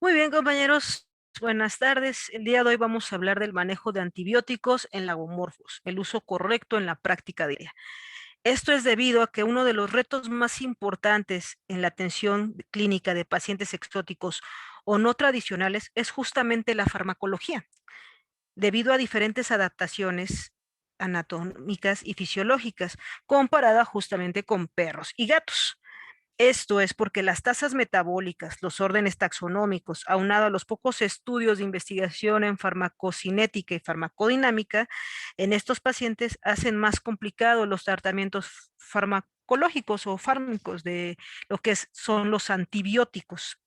Muy bien, compañeros. Buenas tardes. El día de hoy vamos a hablar del manejo de antibióticos en lagomorfos, el uso correcto en la práctica diaria. Esto es debido a que uno de los retos más importantes en la atención clínica de pacientes exóticos o no tradicionales es justamente la farmacología, debido a diferentes adaptaciones anatómicas y fisiológicas, comparada justamente con perros y gatos. Esto es porque las tasas metabólicas, los órdenes taxonómicos, aunado a los pocos estudios de investigación en farmacocinética y farmacodinámica, en estos pacientes hacen más complicados los tratamientos farmacológicos o fármacos de lo que son los antibióticos.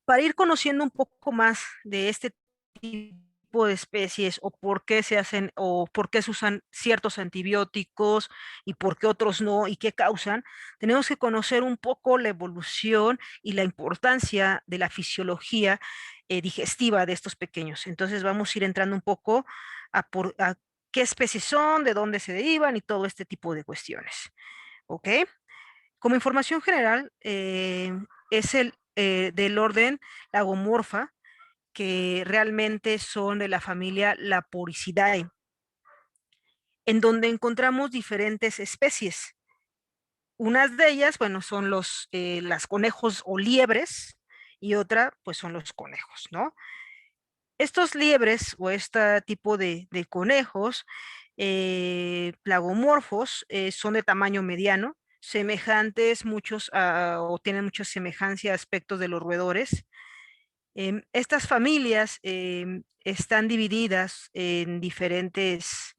Para ir conociendo un poco más de este tipo de especies o por qué se hacen o por qué se usan ciertos antibióticos y por qué otros no y qué causan, tenemos que conocer un poco la evolución y la importancia de la fisiología digestiva de estos pequeños. Entonces vamos a ir entrando un poco a qué especies son, de dónde se derivan y todo este tipo de cuestiones. ¿Ok? Como información general, es el del orden Lagomorpha, que realmente son de la familia Laporicidae, en donde encontramos diferentes especies. Unas de ellas, bueno, son las conejos o liebres, y otra, pues son los conejos, ¿no? Estos liebres o este tipo de conejos plagomorfos son de tamaño mediano, semejantes muchos o tienen mucha semejanza a aspectos de los roedores. Estas familias están divididas en diferentes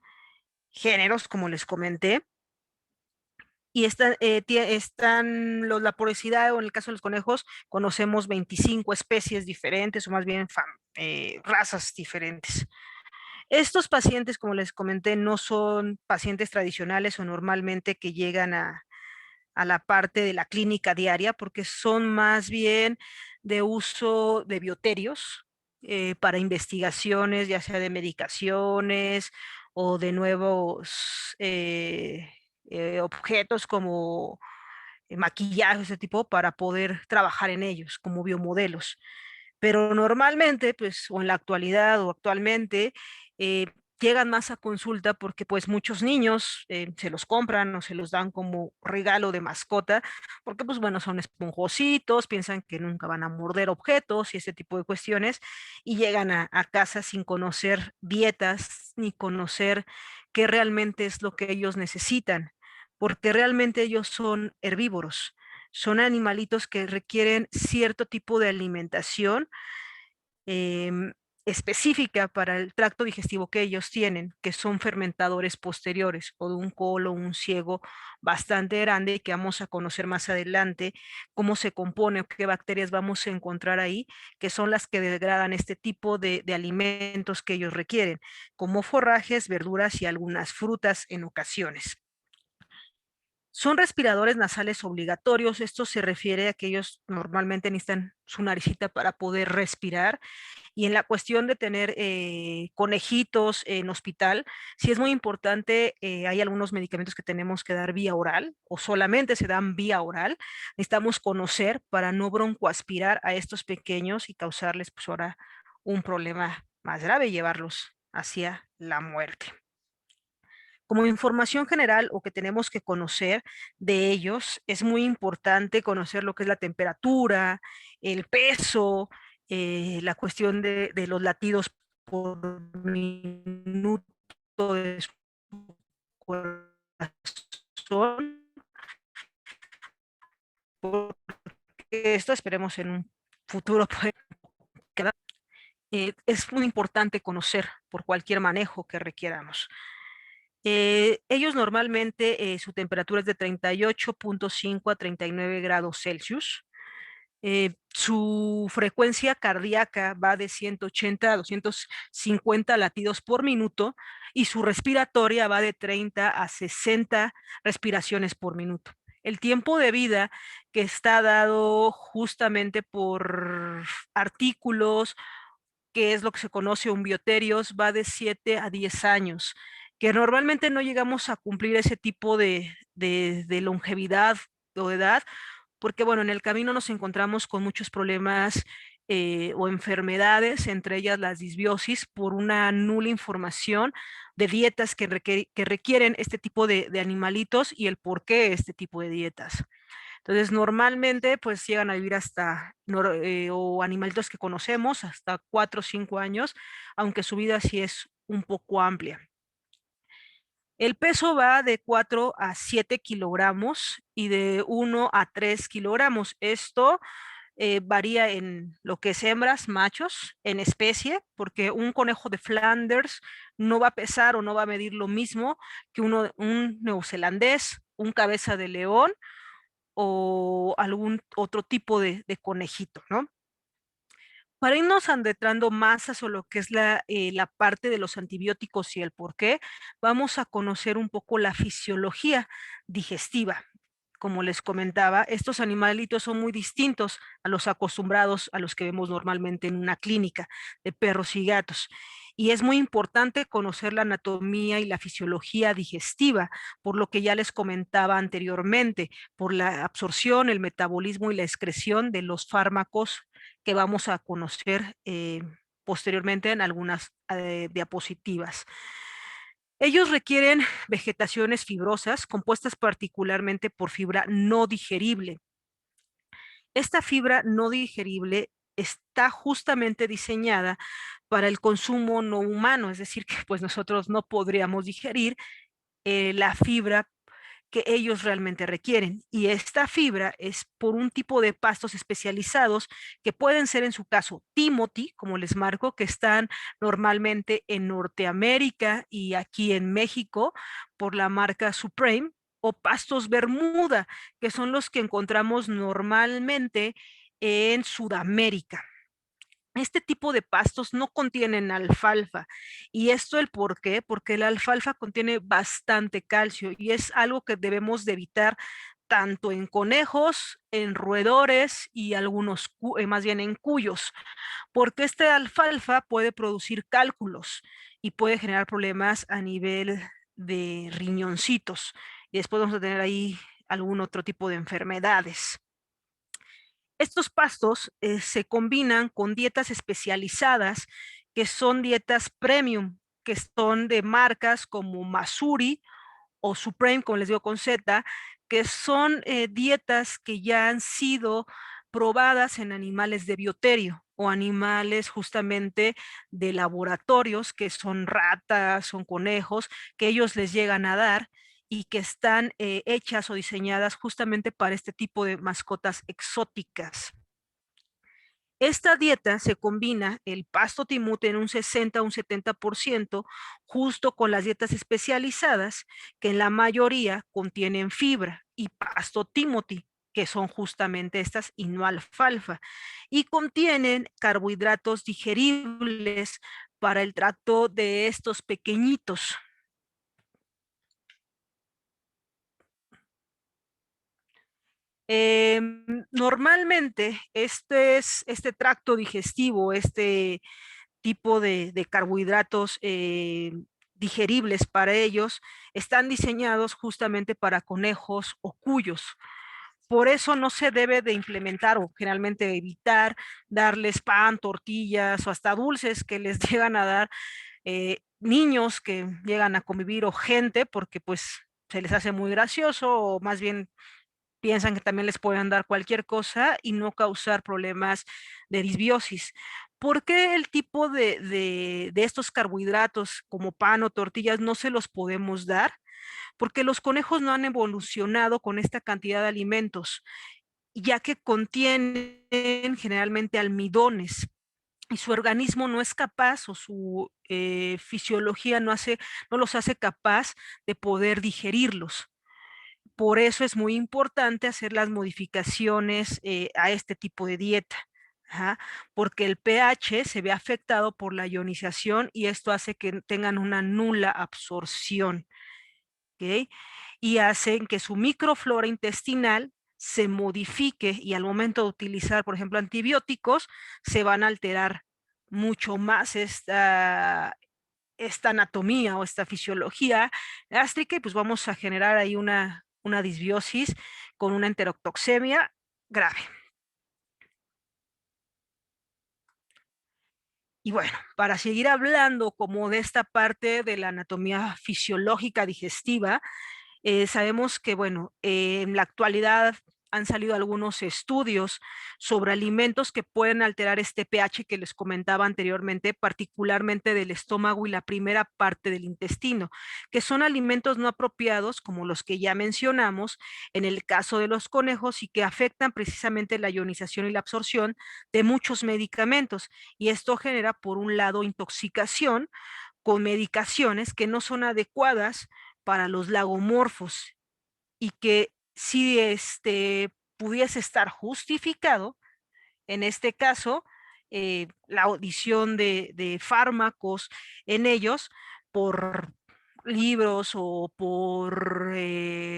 géneros, como les comenté, y están la porosidad, o en el caso de los conejos, conocemos 25 especies diferentes, o más bien razas diferentes. Estos pacientes, como les comenté, no son pacientes tradicionales o normalmente que llegan a la parte de la clínica diaria, porque son más bien de uso de bioterios para investigaciones, ya sea de medicaciones o de nuevos objetos como maquillaje, ese tipo, para poder trabajar en ellos como biomodelos. Pero normalmente, pues, o en la actualidad o actualmente, eh, llegan más a consulta porque pues muchos niños se los compran o se los dan como regalo de mascota, porque pues bueno, son esponjositos, piensan que nunca van a morder objetos y ese tipo de cuestiones, y llegan a casa sin conocer dietas ni conocer qué realmente es lo que ellos necesitan, porque realmente ellos son herbívoros, son animalitos que requieren cierto tipo de alimentación em, específica para el tracto digestivo que ellos tienen, que son fermentadores posteriores o de un colon, un ciego bastante grande y que vamos a conocer más adelante cómo se compone o qué bacterias vamos a encontrar ahí, que son las que degradan este tipo de alimentos que ellos requieren, como forrajes, verduras y algunas frutas en ocasiones. Son respiradores nasales obligatorios. Esto se refiere a que ellos normalmente necesitan su naricita para poder respirar. Y en la cuestión de tener conejitos en hospital, sí es muy importante, hay algunos medicamentos que tenemos que dar vía oral o solamente se dan vía oral. Necesitamos conocer para no broncoaspirar a estos pequeños y causarles pues ahora un problema más grave y llevarlos hacia la muerte. Como información general o que tenemos que conocer de ellos, es muy importante conocer lo que es la temperatura, el peso, la cuestión de los latidos por minuto de su corazón, porque esto esperemos en un futuro puede quedar. Es muy importante conocer por cualquier manejo que requieramos. Ellos normalmente su temperatura es de 38.5 a 39 grados Celsius. Su frecuencia cardíaca va de 180 a 250 latidos por minuto y su respiratoria va de 30 a 60 respiraciones por minuto. El tiempo de vida que está dado justamente por artículos, que es lo que se conoce un bioterios, va de 7 a 10 años, que normalmente no llegamos a cumplir ese tipo de longevidad o edad porque bueno, en el camino nos encontramos con muchos problemas o enfermedades, entre ellas las disbiosis, por una nula información de dietas que requieren este tipo de animalitos y el por qué este tipo de dietas. Entonces, normalmente, pues llegan a vivir hasta, o animalitos que conocemos, hasta 4 o 5 años, aunque su vida sí es un poco amplia. El peso va de 4 a 7 kilogramos y de 1 a 3 kilogramos. Esto varía en lo que es hembras, machos, en especie, porque un conejo de Flanders no va a pesar o no va a medir lo mismo que un neozelandés, un cabeza de león o algún otro tipo de conejito, ¿no? Para irnos adentrando más a lo que es la parte de los antibióticos y el por qué, vamos a conocer un poco la fisiología digestiva. Como les comentaba, estos animalitos son muy distintos a los acostumbrados a los que vemos normalmente en una clínica de perros y gatos. Y es muy importante conocer la anatomía y la fisiología digestiva, por lo que ya les comentaba anteriormente, por la absorción, el metabolismo y la excreción de los fármacos que vamos a conocer posteriormente en algunas diapositivas. Ellos requieren vegetaciones fibrosas compuestas particularmente por fibra no digerible. Esta fibra no digerible está justamente diseñada para el consumo no humano, es decir, que pues nosotros no podríamos digerir la fibra que ellos realmente requieren. Y esta fibra es por un tipo de pastos especializados que pueden ser en su caso Timothy, como les marco, que están normalmente en Norteamérica y aquí en México por la marca Supreme, o pastos Bermuda, que son los que encontramos normalmente en Sudamérica. Este tipo de pastos no contienen alfalfa. ¿Y esto el por qué? Porque la alfalfa contiene bastante calcio y es algo que debemos de evitar tanto en conejos, en roedores y algunos, más bien en cuyos, porque esta alfalfa puede producir cálculos y puede generar problemas a nivel de riñoncitos. Y después vamos a tener ahí algún otro tipo de enfermedades. Estos pastos se combinan con dietas especializadas, que son dietas premium, que son de marcas como Masuri o Supreme, como les digo con Z, que son dietas que ya han sido probadas en animales de bioterio o animales justamente de laboratorios, que son ratas, son conejos, que ellos les llegan a dar y que están hechas o diseñadas justamente para este tipo de mascotas exóticas. Esta dieta se combina el pasto timute en un 60 o un 70%, justo con las dietas especializadas, que en la mayoría contienen fibra, y pasto timothy, que son justamente estas y no alfalfa, y contienen carbohidratos digeribles para el trato de estos pequeñitos. Normalmente este tracto digestivo, este tipo de carbohidratos digeribles para ellos, están diseñados justamente para conejos o cuyos. Por eso no se debe de implementar o generalmente evitar darles pan, tortillas o hasta dulces que les llegan a dar niños que llegan a convivir o gente porque pues se les hace muy gracioso o más bien piensan que también les pueden dar cualquier cosa y no causar problemas de disbiosis. ¿Por qué el tipo de estos carbohidratos como pan o tortillas no se los podemos dar? Porque los conejos no han evolucionado con esta cantidad de alimentos, ya que contienen generalmente almidones y su organismo no es capaz o su fisiología no los hace capaz de poder digerirlos. Por eso es muy importante hacer las modificaciones a este tipo de dieta. Ajá, porque el pH se ve afectado por la ionización y esto hace que tengan una nula absorción. ¿Ok? Y hacen que su microflora intestinal se modifique y al momento de utilizar, por ejemplo, antibióticos, se van a alterar mucho más esta anatomía o esta fisiología gástrica y pues vamos a generar ahí una disbiosis con una enterotoxemia grave. Y bueno, para seguir hablando como de esta parte de la anatomía fisiológica digestiva, sabemos que, bueno, en la actualidad han salido algunos estudios sobre alimentos que pueden alterar este pH que les comentaba anteriormente, particularmente del estómago y la primera parte del intestino, que son alimentos no apropiados, como los que ya mencionamos en el caso de los conejos y que afectan precisamente la ionización y la absorción de muchos medicamentos. Y esto genera, por un lado, intoxicación con medicaciones que no son adecuadas para los lagomorfos y que si pudiese estar justificado, en este caso, la audición de fármacos en ellos por libros o por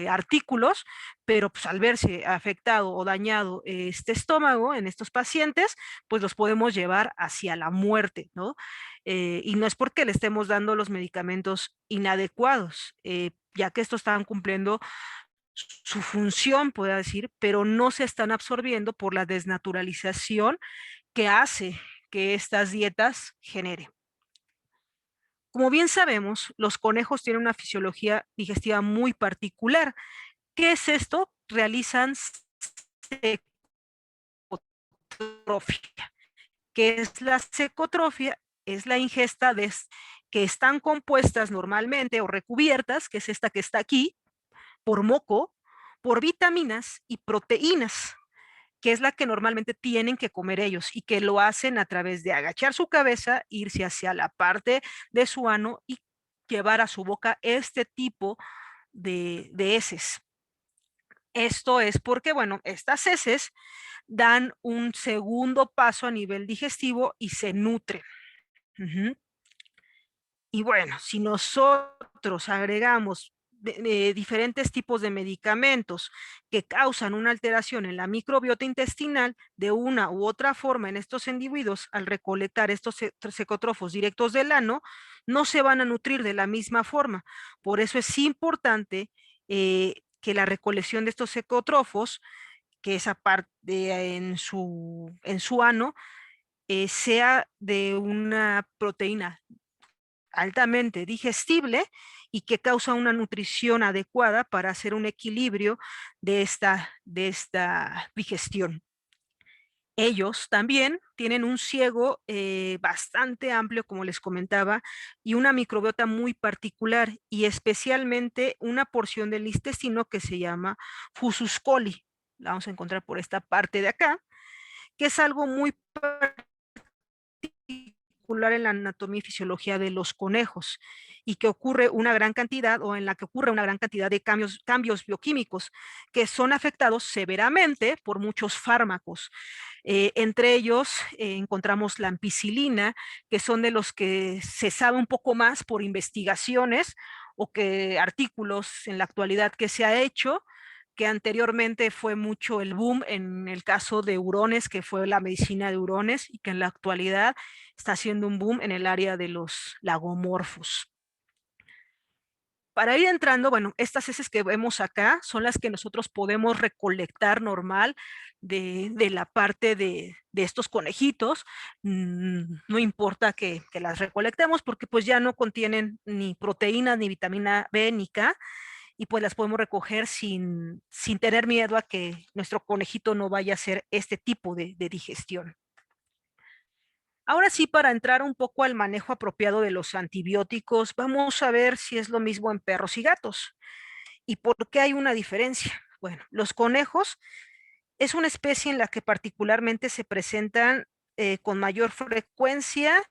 artículos, pero pues al verse afectado o dañado este estómago en estos pacientes, pues los podemos llevar hacia la muerte, ¿no? Y no es porque le estemos dando los medicamentos inadecuados, ya que estos están cumpliendo su función, puedo decir, pero no se están absorbiendo por la desnaturalización que hace que estas dietas generen. Como bien sabemos, los conejos tienen una fisiología digestiva muy particular. ¿Qué es esto? Realizan secotrofia. ¿Qué es la secotrofia? Es la ingesta de que están compuestas normalmente o recubiertas, que es esta que está aquí, por moco, por vitaminas y proteínas, que es la que normalmente tienen que comer ellos y que lo hacen a través de agachar su cabeza, irse hacia la parte de su ano y llevar a su boca este tipo de heces. Esto es porque, bueno, estas heces dan un segundo paso a nivel digestivo y se nutren. Uh-huh. Y bueno, si nosotros agregamos diferentes tipos de medicamentos que causan una alteración en la microbiota intestinal de una u otra forma en estos individuos, al recolectar estos secotrofos directos del ano, no se van a nutrir de la misma forma. Por eso es importante que la recolección de estos secotrofos, que esa parte en su ano, sea de una proteína altamente digestible y que causa una nutrición adecuada para hacer un equilibrio de esta digestión. Ellos también tienen un ciego bastante amplio, como les comentaba, y una microbiota muy particular, y especialmente una porción del intestino que se llama fusus coli. La vamos a encontrar por esta parte de acá, que es algo muy particular en la anatomía y fisiología de los conejos y que ocurre una gran cantidad o en la que ocurre una gran cantidad de cambios bioquímicos que son afectados severamente por muchos fármacos. Entre ellos encontramos la ampicilina, que son de los que se sabe un poco más por investigaciones o que artículos en la actualidad que se ha hecho, que anteriormente fue mucho el boom en el caso de hurones, que fue la medicina de hurones, y que en la actualidad está haciendo un boom en el área de los lagomorfos. Para ir entrando, bueno, estas heces que vemos acá son las que nosotros podemos recolectar normal de la parte de estos conejitos. No importa que las recolectemos porque pues ya no contienen ni proteínas, ni vitamina B, ni K, y pues las podemos recoger sin tener miedo a que nuestro conejito no vaya a hacer este tipo de digestión. Ahora sí, para entrar un poco al manejo apropiado de los antibióticos, vamos a ver si es lo mismo en perros y gatos. ¿Y por qué hay una diferencia? Bueno, los conejos es una especie en la que particularmente se presentan con mayor frecuencia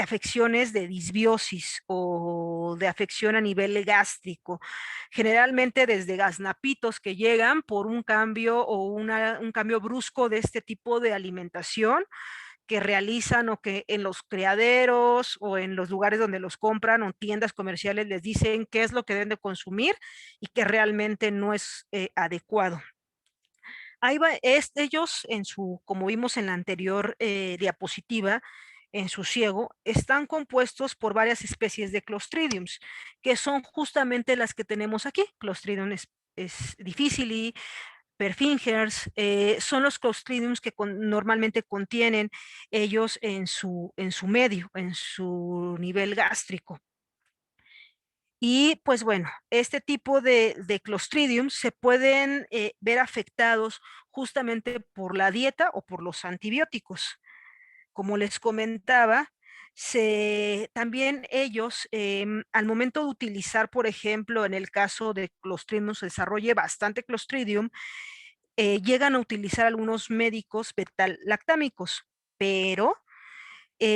afecciones de disbiosis o de afección a nivel gástrico, generalmente desde gaznapitos que llegan por un cambio o un cambio brusco de este tipo de alimentación que realizan o que en los criaderos o en los lugares donde los compran o tiendas comerciales les dicen qué es lo que deben de consumir y que realmente no es adecuado. Ahí va, ellos en su, como vimos en la anterior diapositiva, en su ciego, están compuestos por varias especies de Clostridiums, que son justamente las que tenemos aquí. Clostridium es difficile, perfingers, son los Clostridiums que normalmente contienen ellos en su medio, en su nivel gástrico. Y pues bueno, este tipo de Clostridium se pueden ver afectados justamente por la dieta o por los antibióticos. Como les comentaba, también ellos, al momento de utilizar, por ejemplo, en el caso de Clostridium, se desarrolle bastante Clostridium, llegan a utilizar algunos médicos betalactámicos, pero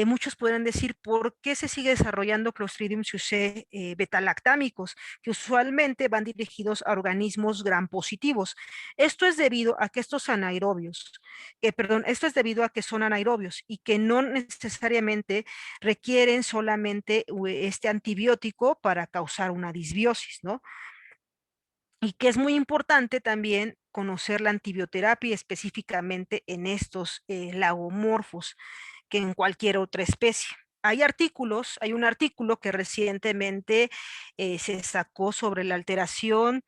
muchos podrán decir, ¿por qué se sigue desarrollando Clostridium SUSE betalactámicos, que usualmente van dirigidos a organismos gram positivos? Esto es debido a que estos anaerobios, esto es debido a que son anaerobios y que no necesariamente requieren solamente este antibiótico para causar una disbiosis, ¿no? Y que es muy importante también conocer la antibioterapia específicamente en estos lagomorfos que en cualquier otra especie. Hay un artículo que recientemente se sacó sobre la alteración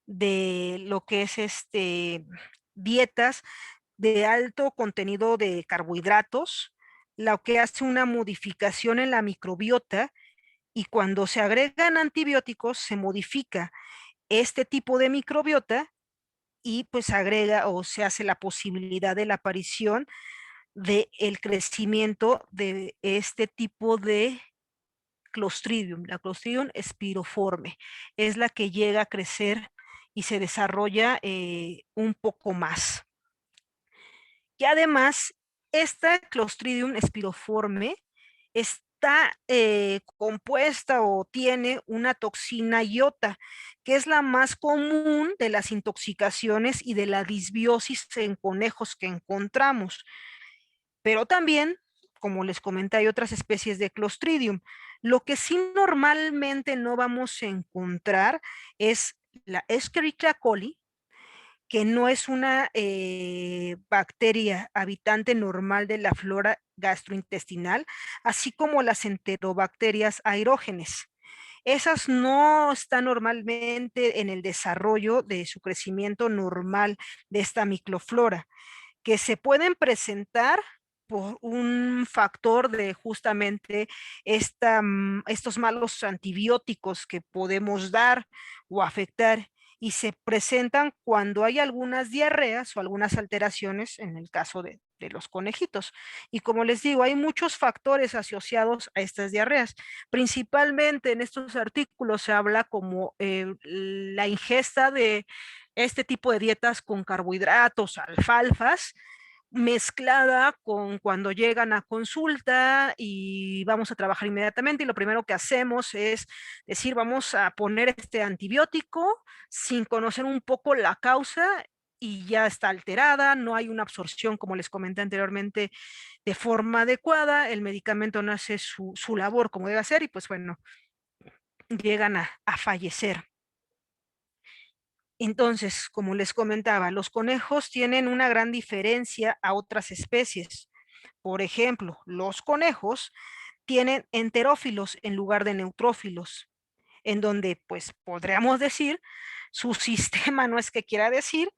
de lo que es dietas de alto contenido de carbohidratos, lo que hace una modificación en la microbiota y cuando se agregan antibióticos se modifica este tipo de microbiota y pues agrega o se hace la posibilidad de la aparición del crecimiento de este tipo de Clostridium. La Clostridium espiroforme es la que llega a crecer y se desarrolla un poco más. Y además, esta Clostridium espiroforme está compuesta o tiene una toxina iota, que es la más común de las intoxicaciones y de la disbiosis en conejos que encontramos. Pero también, como les comenté, hay otras especies de Clostridium. Lo que sí normalmente no vamos a encontrar es la Escherichia coli, que no es una bacteria habitante normal de la flora gastrointestinal, así como las enterobacterias aerógenes. Esas no están normalmente en el desarrollo de su crecimiento normal de esta microflora, que se pueden presentar por un factor de justamente estos malos antibióticos que podemos dar o afectar y se presentan cuando hay algunas diarreas o algunas alteraciones en el caso de los conejitos. Y como les digo, hay muchos factores asociados a estas diarreas. Principalmente en estos artículos se habla como la ingesta de este tipo de dietas con carbohidratos, alfalfas, mezclada con cuando llegan a consulta y vamos a trabajar inmediatamente y lo primero que hacemos es decir, vamos a poner este antibiótico sin conocer un poco la causa y ya está alterada, no hay una absorción, como les comenté anteriormente, de forma adecuada, el medicamento no hace su labor como debe hacer y pues bueno, llegan a fallecer. Entonces, como les comentaba, los conejos tienen una gran diferencia a otras especies. Por ejemplo, los conejos tienen enterófilos en lugar de neutrófilos, en donde, pues, podríamos decir, su sistema no es que quiera decir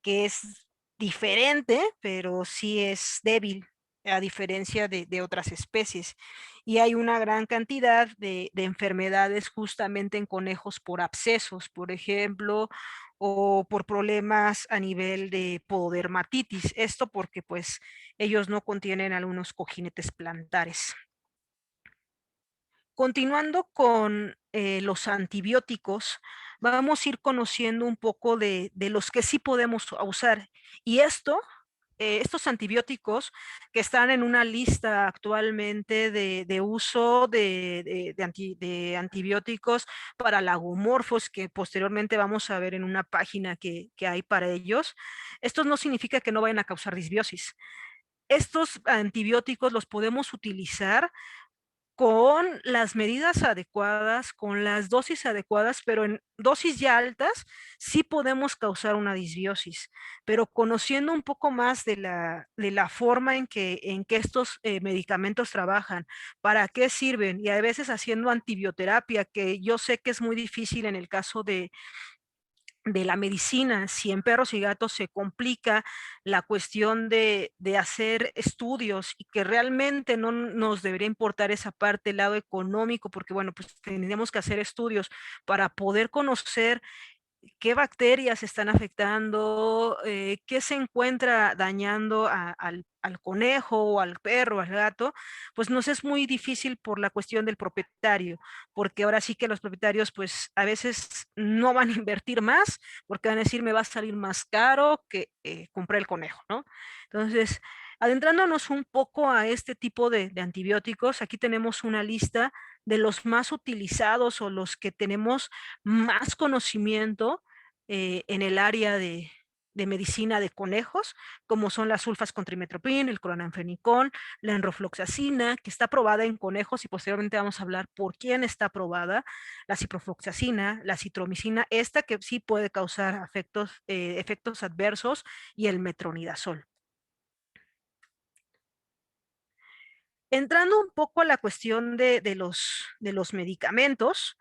que es diferente, pero sí es débil, a diferencia de otras especies. Y hay una gran cantidad de enfermedades justamente en conejos por abscesos, por ejemplo, o por problemas a nivel de pododermatitis. Esto porque pues ellos no contienen algunos cojinetes plantares. Continuando con los antibióticos, vamos a ir conociendo un poco de los que sí podemos usar. Y estos antibióticos que están en una lista actualmente de uso de antibióticos para lagomorfos, que posteriormente vamos a ver en una página que hay para ellos, esto no significa que no vayan a causar disbiosis. Estos antibióticos los podemos utilizar con las medidas adecuadas, con las dosis adecuadas, pero en dosis ya altas sí podemos causar una disbiosis. Pero conociendo un poco más de la forma en que estos medicamentos trabajan, para qué sirven y a veces haciendo antibioterapia, que yo sé que es muy difícil en el caso de la medicina, si en perros y gatos se complica la cuestión de hacer estudios y que realmente no nos debería importar esa parte, el lado económico, porque bueno, pues tendríamos que hacer estudios para poder conocer qué bacterias están afectando, qué se encuentra dañando al conejo o al perro, al gato, pues nos es muy difícil por la cuestión del propietario, porque ahora sí que los propietarios pues a veces no van a invertir más, porque van a decir me va a salir más caro que comprar el conejo, ¿no? Entonces, adentrándonos un poco a este tipo de antibióticos, aquí tenemos una lista de los más utilizados o los que tenemos más conocimiento en el área de medicina de conejos, como son las sulfas con trimestoprim, el cloranfenicol, la enrofloxacina, que está aprobada en conejos y posteriormente vamos a hablar por quién está aprobada, la ciprofloxacina, la citromicina, esta que sí puede causar efectos adversos y el metronidazol. Entrando un poco a la cuestión de los medicamentos,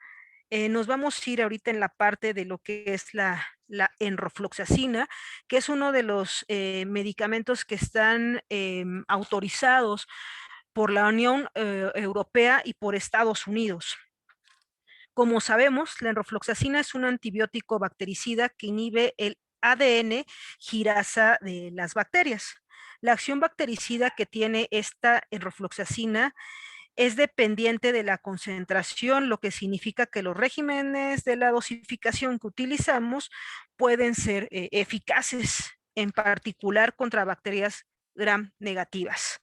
nos vamos a ir ahorita en la parte de lo que es la enrofloxacina, que es uno de los medicamentos que están autorizados por la Unión Europea y por Estados Unidos. Como sabemos, la enrofloxacina es un antibiótico bactericida que inhibe el ADN girasa de las bacterias. La acción bactericida que tiene esta enrofloxacina es dependiente de la concentración, lo que significa que los regímenes de la dosificación que utilizamos pueden ser eficaces, en particular contra bacterias gram negativas.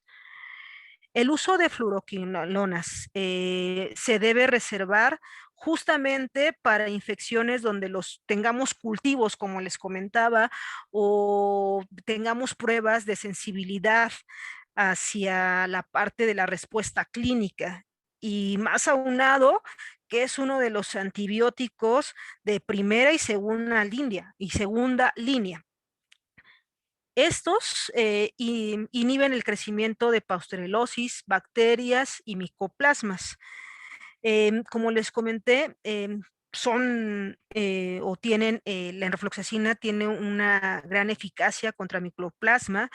El uso de fluoroquinolonas se debe reservar justamente para infecciones donde los tengamos cultivos, como les comentaba, o tengamos pruebas de sensibilidad hacia la parte de la respuesta clínica. Y más aunado, que es uno de los antibióticos de primera y segunda línea. Estos inhiben el crecimiento de pausterelosis, bacterias y micoplasmas. Como les comenté, son o tienen, la enrofloxacina tiene una gran eficacia contra micoplasma,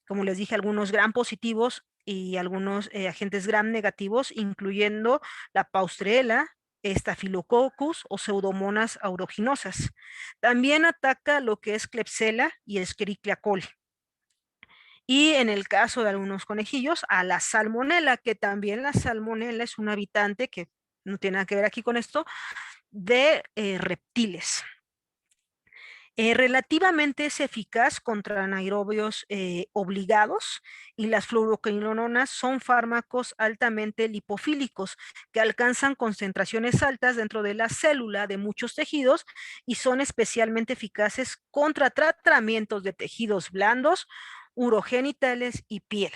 como les dije, algunos gram positivos y algunos agentes gram negativos, incluyendo la paustrela, estafilococcus o pseudomonas aeruginosas. También ataca lo que es Klebsiella y Escherichia coli. Y en el caso de algunos conejillos, a la salmonela, que también la salmonela es un habitante que no tiene nada que ver aquí con esto, de reptiles. Relativamente es eficaz contra anaerobios obligados y las fluoroquinolonas son fármacos altamente lipofílicos que alcanzan concentraciones altas dentro de la célula de muchos tejidos y son especialmente eficaces contra tratamientos de tejidos blandos, urogenitales y piel.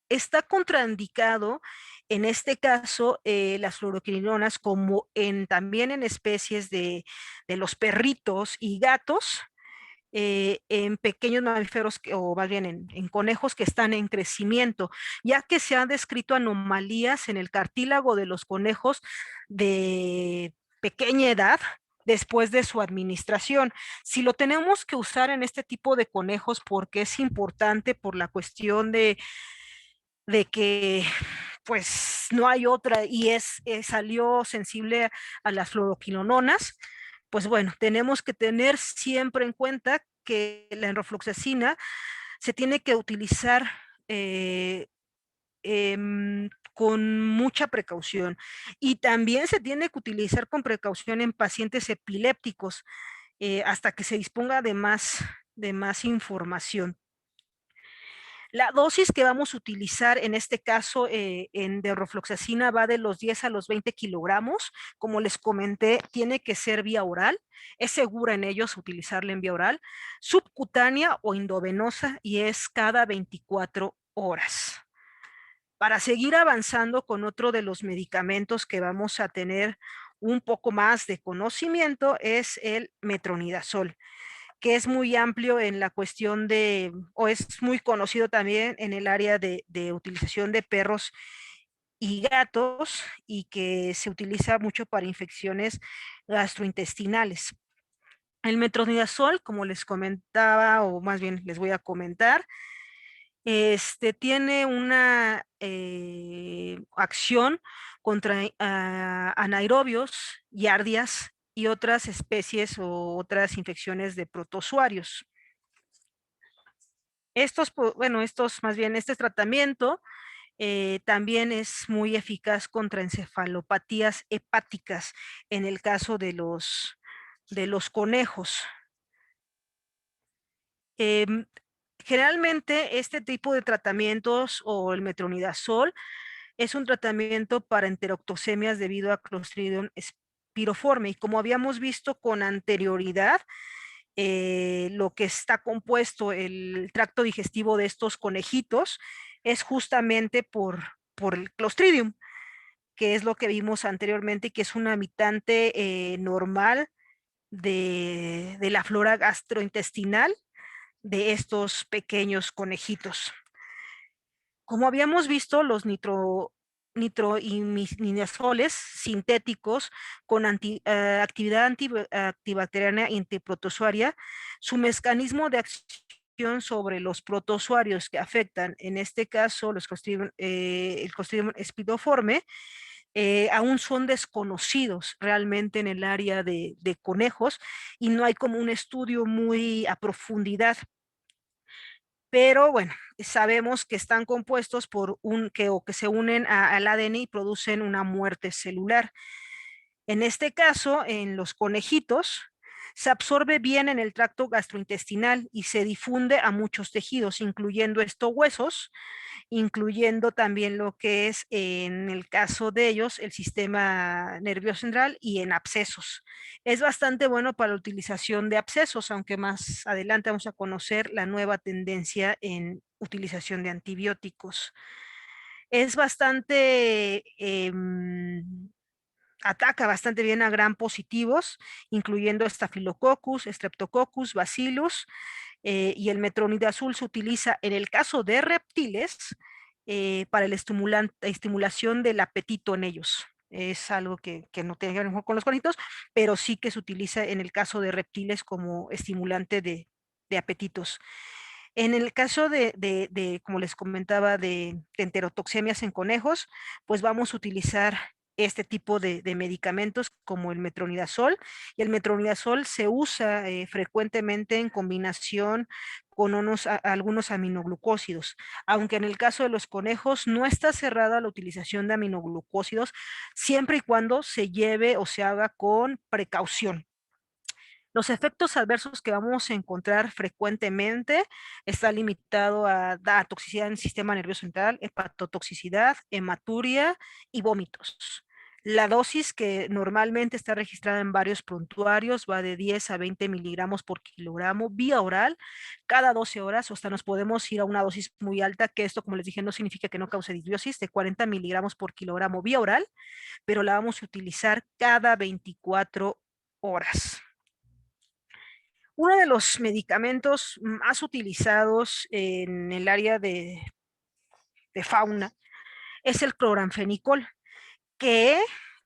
Está contraindicado en este caso las fluoroquinolonas como también en especies de los perritos y gatos, en pequeños mamíferos o más bien en conejos que están en crecimiento, ya que se han descrito anomalías en el cartílago de los conejos de pequeña edad después de su administración. Si lo tenemos que usar en este tipo de conejos porque es importante por la cuestión de que pues no hay otra y salió sensible a las fluoroquinolonas, pues bueno, tenemos que tener siempre en cuenta que la enrofloxacina se tiene que utilizar con mucha precaución y también se tiene que utilizar con precaución en pacientes epilépticos hasta que se disponga de más información. La dosis que vamos a utilizar en este caso de rofloxacina va de los 10 a los 20 kilogramos. Como les comenté, tiene que ser vía oral. Es segura en ellos utilizarla en vía oral, subcutánea o endovenosa y es cada 24 horas. Para seguir avanzando con otro de los medicamentos que vamos a tener un poco más de conocimiento es el metronidazol, que es muy amplio en la cuestión o es muy conocido también en el área de utilización de perros y gatos y que se utiliza mucho para infecciones gastrointestinales. El metronidazol, como les comentaba, o más bien les voy a comentar, tiene una acción contra anaerobios, giardias y otras especies o otras infecciones de protozoarios. Más bien, este tratamiento también es muy eficaz contra encefalopatías hepáticas en el caso de los conejos. Em, Generalmente este tipo de tratamientos o el metronidazol es un tratamiento para enteroctoxemias debido a Clostridium spiroforme y como habíamos visto con anterioridad, lo que está compuesto el tracto digestivo de estos conejitos es justamente por el Clostridium, que es lo que vimos anteriormente, que es un habitante normal de la flora gastrointestinal de estos pequeños conejitos. Como habíamos visto, los nitroimidazoles sintéticos con actividad antibacteriana y antiprotozoaria, su mecanismo de acción sobre los protozoarios que afectan, en este caso, el Clostridium espidoforme, aún son desconocidos realmente en el área de conejos y no hay como un estudio muy a profundidad, pero bueno, sabemos que están compuestos o que se unen al ADN y producen una muerte celular. En este caso, en los conejitos, se absorbe bien en el tracto gastrointestinal y se difunde a muchos tejidos, incluyendo estos huesos, incluyendo también lo que es, en el caso de ellos, el sistema nervioso central y en abscesos. Es bastante bueno para la utilización de abscesos, aunque más adelante vamos a conocer la nueva tendencia en utilización de antibióticos. Es bastante, ataca bastante bien a gram positivos, incluyendo Staphylococcus, Streptococcus, Bacillus, y el metronidazol se utiliza en el caso de reptiles para la estimulación del apetito en ellos. Es algo que no tiene que ver mejor con los conejitos, pero sí que se utiliza en el caso de reptiles como estimulante de apetitos. En el caso como les comentaba, de enterotoxemias en conejos, pues vamos a utilizar este tipo de medicamentos como el metronidazol. Y el metronidazol se usa frecuentemente en combinación con algunos aminoglucósidos, aunque en el caso de los conejos no está cerrada la utilización de aminoglucósidos, siempre y cuando se lleve o se haga con precaución. Los efectos adversos que vamos a encontrar frecuentemente está limitado a toxicidad en el sistema nervioso central, hepatotoxicidad, hematuria y vómitos. La dosis que normalmente está registrada en varios prontuarios va de 10 a 20 miligramos por kilogramo vía oral cada 12 horas, o hasta nos podemos ir a una dosis muy alta, que esto, como les dije, no significa que no cause disbiosis, de 40 miligramos por kilogramo vía oral, pero la vamos a utilizar cada 24 horas. Uno de los medicamentos más utilizados en el área de fauna es el cloranfenicol, que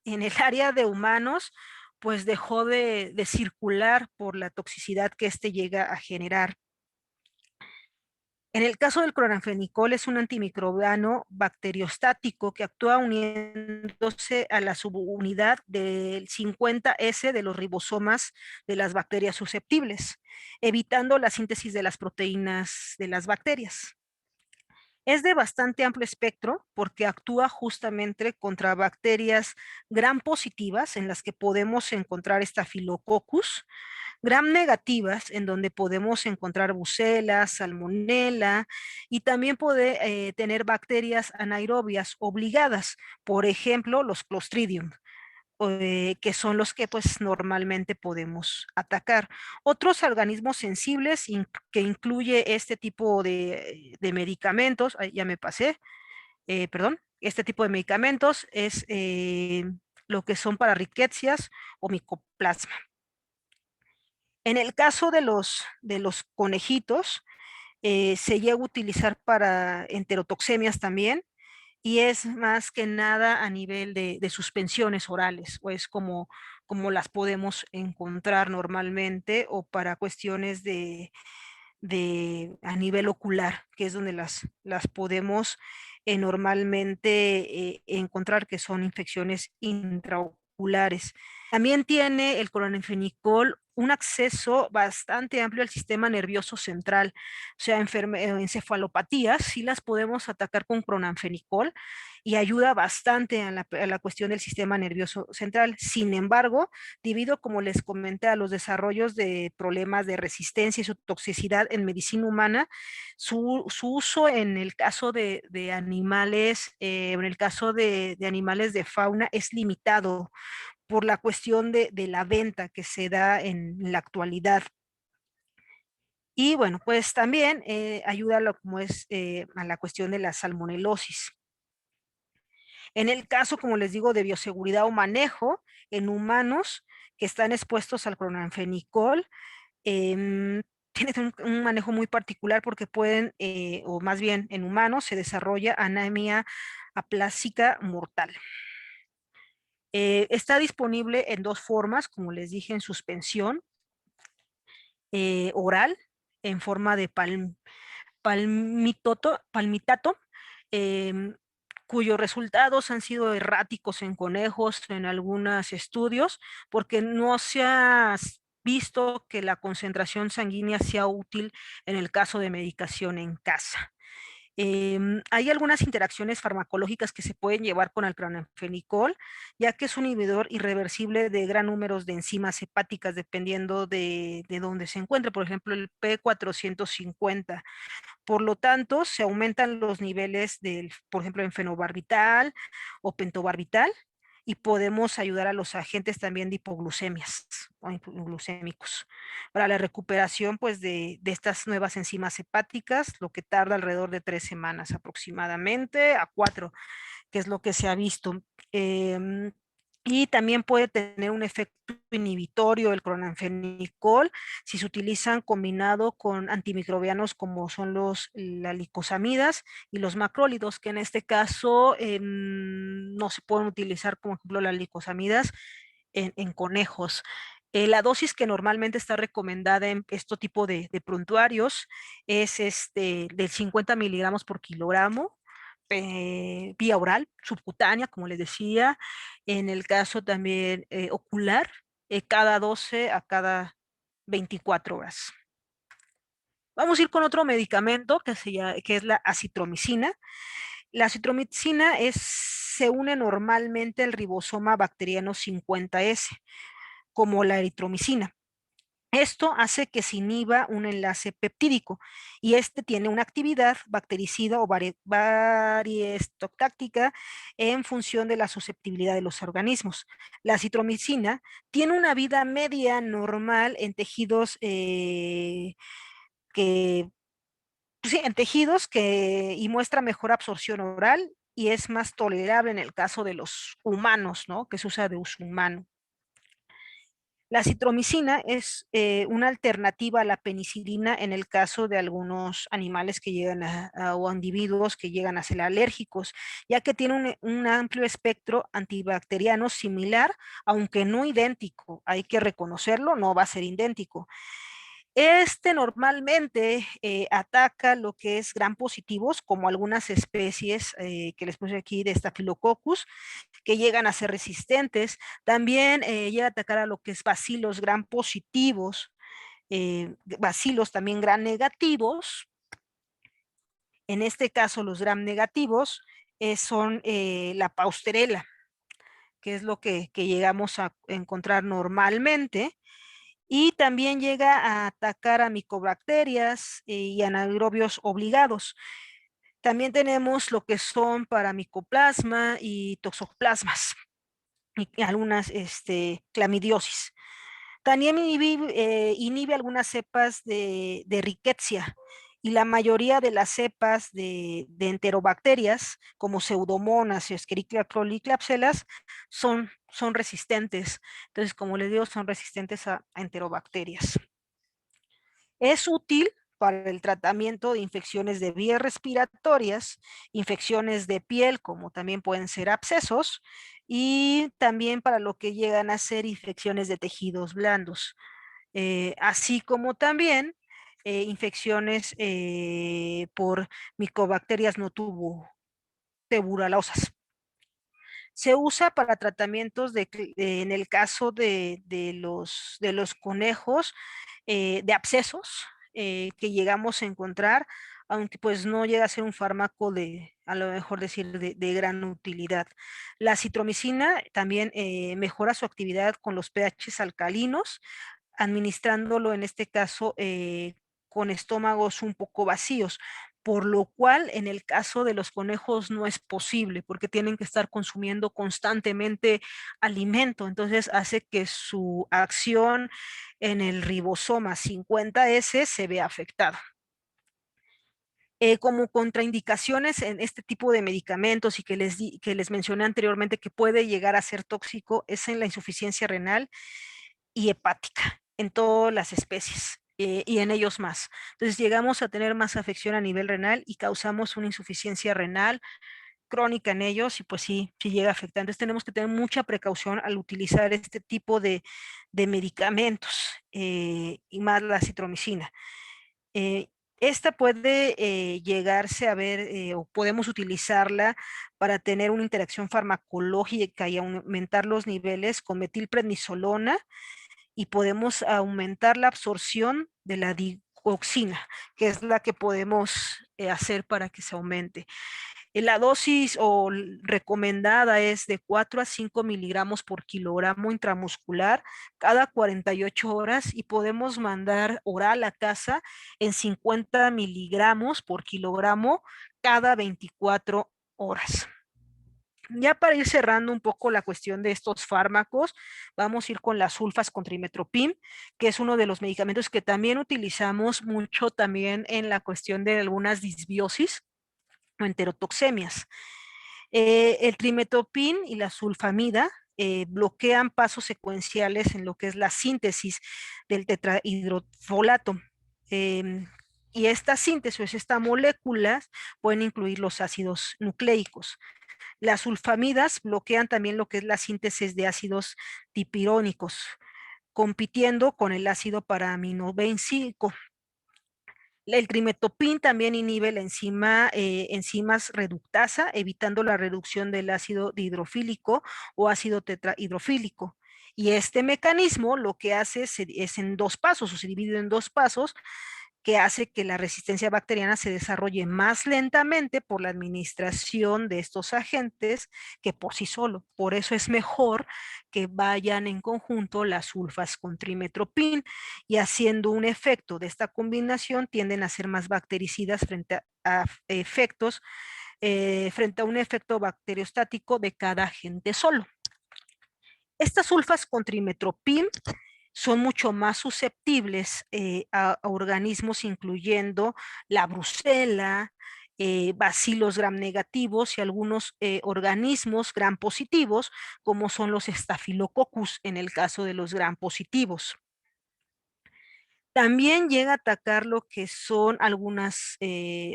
en el área de humanos pues dejó de circular por la toxicidad que este llega a generar. En el caso del cloranfenicol es un antimicrobiano bacteriostático que actúa uniéndose a la subunidad del 50S de los ribosomas de las bacterias susceptibles, evitando la síntesis de las proteínas de las bacterias. Es de bastante amplio espectro porque actúa justamente contra bacterias gram positivas en las que podemos encontrar Staphylococcus, gram negativas, en donde podemos encontrar Bucela, Salmonella, y también puede tener bacterias anaerobias obligadas, por ejemplo, los Clostridium, que son los que pues normalmente podemos atacar. Otros organismos sensibles que incluye este tipo de medicamentos, ya me pasé, perdón, este tipo de medicamentos es lo que son para riquecias o micoplasma. En el caso de los conejitos, se llega a utilizar para enterotoxemias también, y es más que nada a nivel de suspensiones orales, o es como, como las podemos encontrar normalmente, o para cuestiones de a nivel ocular, que es donde las podemos normalmente encontrar, que son infecciones intraoculares. También tiene el cloranfenicol un acceso bastante amplio al sistema nervioso central, o sea, encefalopatías, sí las podemos atacar con cloranfenicol y ayuda bastante a la cuestión del sistema nervioso central. Sin embargo, debido, como les comenté, a los desarrollos de problemas de resistencia y su toxicidad en medicina humana, su uso en el caso de animales, en el caso de animales de fauna, es limitado por la cuestión de la venta que se da en la actualidad. Y bueno, pues también ayuda a lo como es a la cuestión de la salmonelosis. En el caso, como les digo, de bioseguridad o manejo en humanos que están expuestos al cloranfenicol, em, tienen un manejo muy particular porque pueden, o más bien en humanos, se desarrolla anemia aplásica mortal. Está disponible en dos formas, como les dije, en suspensión oral, en forma de palmitato, em, cuyos resultados han sido erráticos en conejos en algunos estudios, porque no se ha visto que la concentración sanguínea sea útil en el caso de medicación en casa. Hay algunas interacciones farmacológicas que se pueden llevar con el cloranfenicol, ya que es un inhibidor irreversible de gran número de enzimas hepáticas, dependiendo de dónde se encuentre. Por ejemplo, el P450. Por lo tanto, se aumentan los niveles del, por ejemplo, en fenobarbital o pentobarbital, y podemos ayudar a los agentes también de hipoglucemias o hipoglucémicos para la recuperación pues de estas nuevas enzimas hepáticas, lo que tarda alrededor de 3 semanas aproximadamente a 4, que es lo que se ha visto. Eh, y también puede tener un efecto inhibitorio el cloranfenicol si se utilizan combinado con antimicrobianos como son las licosamidas y los macrólidos, que en este caso no se pueden utilizar, como ejemplo las licosamidas en conejos. La dosis que normalmente está recomendada en este tipo de prontuarios es del 50 miligramos por kilogramo, vía oral, subcutánea, como les decía, en el caso también ocular, cada 12 a cada 24 horas. Vamos a ir con otro medicamento que es la acitromicina. La acitromicina se une normalmente al ribosoma bacteriano 50S, como la eritromicina. Esto hace que se inhiba un enlace peptídico y este tiene una actividad bactericida o variestoctáctica en función de la susceptibilidad de los organismos. La citromicina tiene una vida media normal en tejidos que, pues sí, en tejidos y muestra mejor absorción oral y es más tolerable en el caso de los humanos, ¿no? Que se usa de uso humano. La citromicina es una alternativa a la penicilina en el caso de algunos animales que llegan o individuos que llegan a ser alérgicos, ya que tiene un amplio espectro antibacteriano similar, aunque no idéntico. Hay que reconocerlo, no va a ser idéntico. Este normalmente ataca lo que es gram positivos, como algunas especies que les puse aquí de Staphylococcus, que llegan a ser resistentes. También llega a atacar a lo que es bacilos gram positivos, bacilos también gram negativos. En este caso, los gram negativos son la pausterela, que es lo que llegamos a encontrar normalmente. Y también llega a atacar a micobacterias y anaerobios obligados. También tenemos lo que son paramicoplasma y toxoplasmas y algunas clamidiosis. También inhibe algunas cepas de Rickettsia y la mayoría de las cepas de enterobacterias, como Pseudomonas y Escherichia coli son resistentes. Entonces, como les digo, son resistentes a enterobacterias. Es útil para el tratamiento de infecciones de vías respiratorias, infecciones de piel, como también pueden ser abscesos, y también para lo que llegan a ser infecciones de tejidos blandos, así como también infecciones por micobacterias no tuberculosas. Se usa para tratamientos en el caso de los conejos, de abscesos que llegamos a encontrar, aunque pues no llega a ser un fármaco de, a lo mejor decir, de gran utilidad. La citromicina también mejora su actividad con los pHs alcalinos, administrándolo en este caso con estómagos un poco vacíos, por lo cual en el caso de los conejos no es posible porque tienen que estar consumiendo constantemente alimento, entonces hace que su acción en el ribosoma 50S se vea afectada. Como contraindicaciones en este tipo de medicamentos y que les mencioné anteriormente que puede llegar a ser tóxico es en la insuficiencia renal y hepática en todas las especies y en ellos más. Entonces llegamos a tener más afección a nivel renal y causamos una insuficiencia renal crónica en ellos y pues sí, sí llega a afectar. Entonces tenemos que tener mucha precaución al utilizar este tipo de medicamentos y más la citromicina. Eh, esta puede llegarse a ver o podemos utilizarla para tener una interacción farmacológica y aumentar los niveles con metilprednisolona y podemos aumentar la absorción de la digoxina, que es la que podemos hacer para que se aumente. La dosis recomendada es de 4 a 5 miligramos por kilogramo intramuscular cada 48 horas y podemos mandar oral a casa en 50 miligramos por kilogramo cada 24 horas. Ya para ir cerrando un poco la cuestión de estos fármacos, vamos a ir con las sulfas con trimethoprim, que es uno de los medicamentos que también utilizamos mucho también en la cuestión de algunas disbiosis o enterotoxemias. El trimetopin y la sulfamida bloquean pasos secuenciales en lo que es la síntesis del tetrahidrofolato. Y esta síntesis, estas moléculas pueden incluir los ácidos nucleicos. Las sulfamidas bloquean también lo que es la síntesis de ácidos dipirónicos, compitiendo con el ácido paraaminobenzoico. El trimetopin también inhibe la enzimas reductasa, evitando la reducción del ácido hidrofílico o ácido tetrahidrofílico. Y este mecanismo lo que hace es en dos pasos, o se divide en dos pasos, que hace que la resistencia bacteriana se desarrolle más lentamente por la administración de estos agentes que por sí solo. Por eso es mejor que vayan en conjunto las sulfas con trimetopin y haciendo un efecto de esta combinación tienden a ser más bactericidas a efectos, frente a un efecto bacteriostático de cada agente solo. Estas sulfas con trimetopin son mucho más susceptibles a organismos incluyendo la brucela, bacilos gram negativos y algunos organismos gram positivos, como son los estafilococcus en el caso de los gram positivos. También llega a atacar lo que son algunos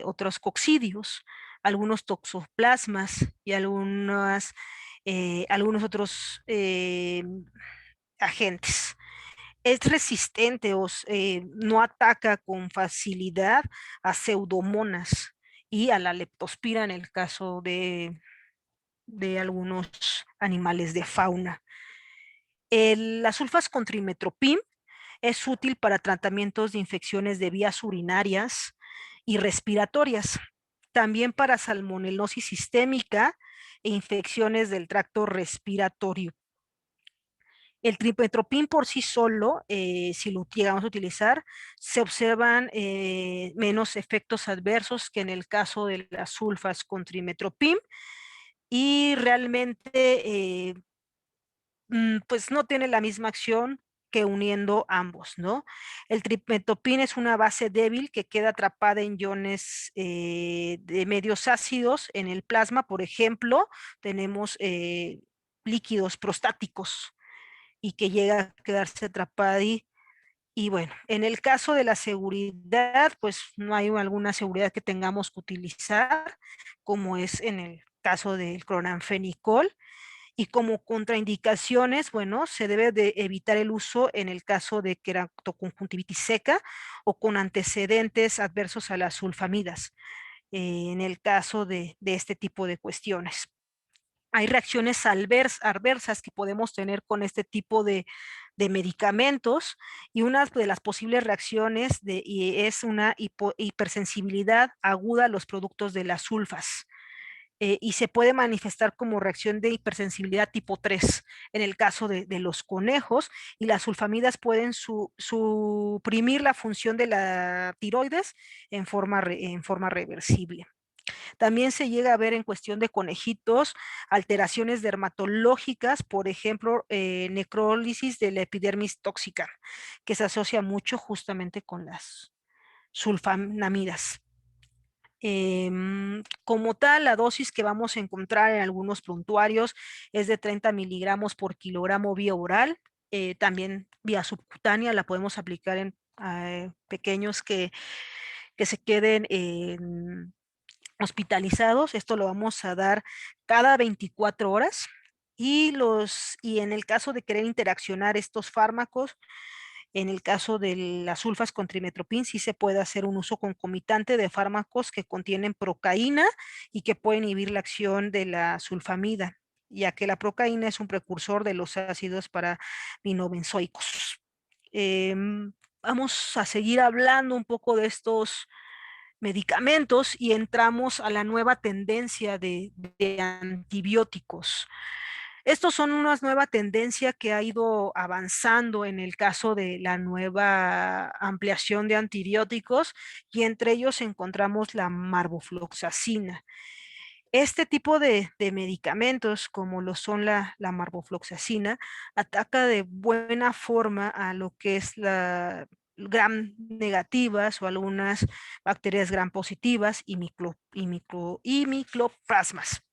otros coccidios, algunos toxoplasmas y algunos otros agentes. Es resistente o no ataca con facilidad a pseudomonas y a la leptospira en el caso de algunos animales de fauna. Las sulfas con trimetoprim es útil para tratamientos de infecciones de vías urinarias y respiratorias, también para salmonelosis sistémica e infecciones del tracto respiratorio. El trimetoprim por sí solo, si lo llegamos a utilizar, se observan menos efectos adversos que en el caso de las sulfas con trimetoprim y realmente pues no tiene la misma acción que uniendo ambos, ¿no? El trimetoprim es una base débil que queda atrapada en iones de medios ácidos en el plasma, por ejemplo, tenemos líquidos prostáticos y que llega a quedarse atrapada ahí. Y bueno, en el caso de la seguridad, pues no hay alguna seguridad que tengamos que utilizar, como es en el caso del cloranfenicol. Y como contraindicaciones, bueno, se debe de evitar el uso en el caso de queratoconjuntivitis seca o con antecedentes adversos a las sulfamidas, en el caso de este tipo de cuestiones. Hay reacciones adversas que podemos tener con este tipo de medicamentos, y una de las posibles reacciones es una hipersensibilidad aguda a los productos de las sulfas. Y se puede manifestar como reacción de hipersensibilidad tipo 3 en el caso de los conejos, y las sulfamidas pueden suprimir la función de la tiroides en forma reversible. También se llega a ver en cuestión de conejitos alteraciones dermatológicas, por ejemplo, necrólisis de la epidermis tóxica, que se asocia mucho justamente con las sulfonamidas. Como tal, la dosis que vamos a encontrar en algunos prontuarios es de 30 miligramos por kilogramo vía oral. También vía subcutánea la podemos aplicar en pequeños que se queden hospitalizados. Esto lo vamos a dar cada 24 horas. Y en el caso de querer interaccionar estos fármacos, en el caso de las sulfas con trimetoprim, sí se puede hacer un uso concomitante de fármacos que contienen procaína y que pueden inhibir la acción de la sulfamida, ya que la procaína es un precursor de los ácidos paraminobenzoicos. Vamos a seguir hablando un poco de estos medicamentos y entramos a la nueva tendencia de antibióticos. Estos son una nueva tendencia que ha ido avanzando en el caso de la nueva ampliación de antibióticos, y entre ellos encontramos la marbofloxacina. Este tipo de medicamentos, como lo son la marbofloxacina, ataca de buena forma a lo que es la gram negativas o algunas bacterias gram positivas y microplasmas.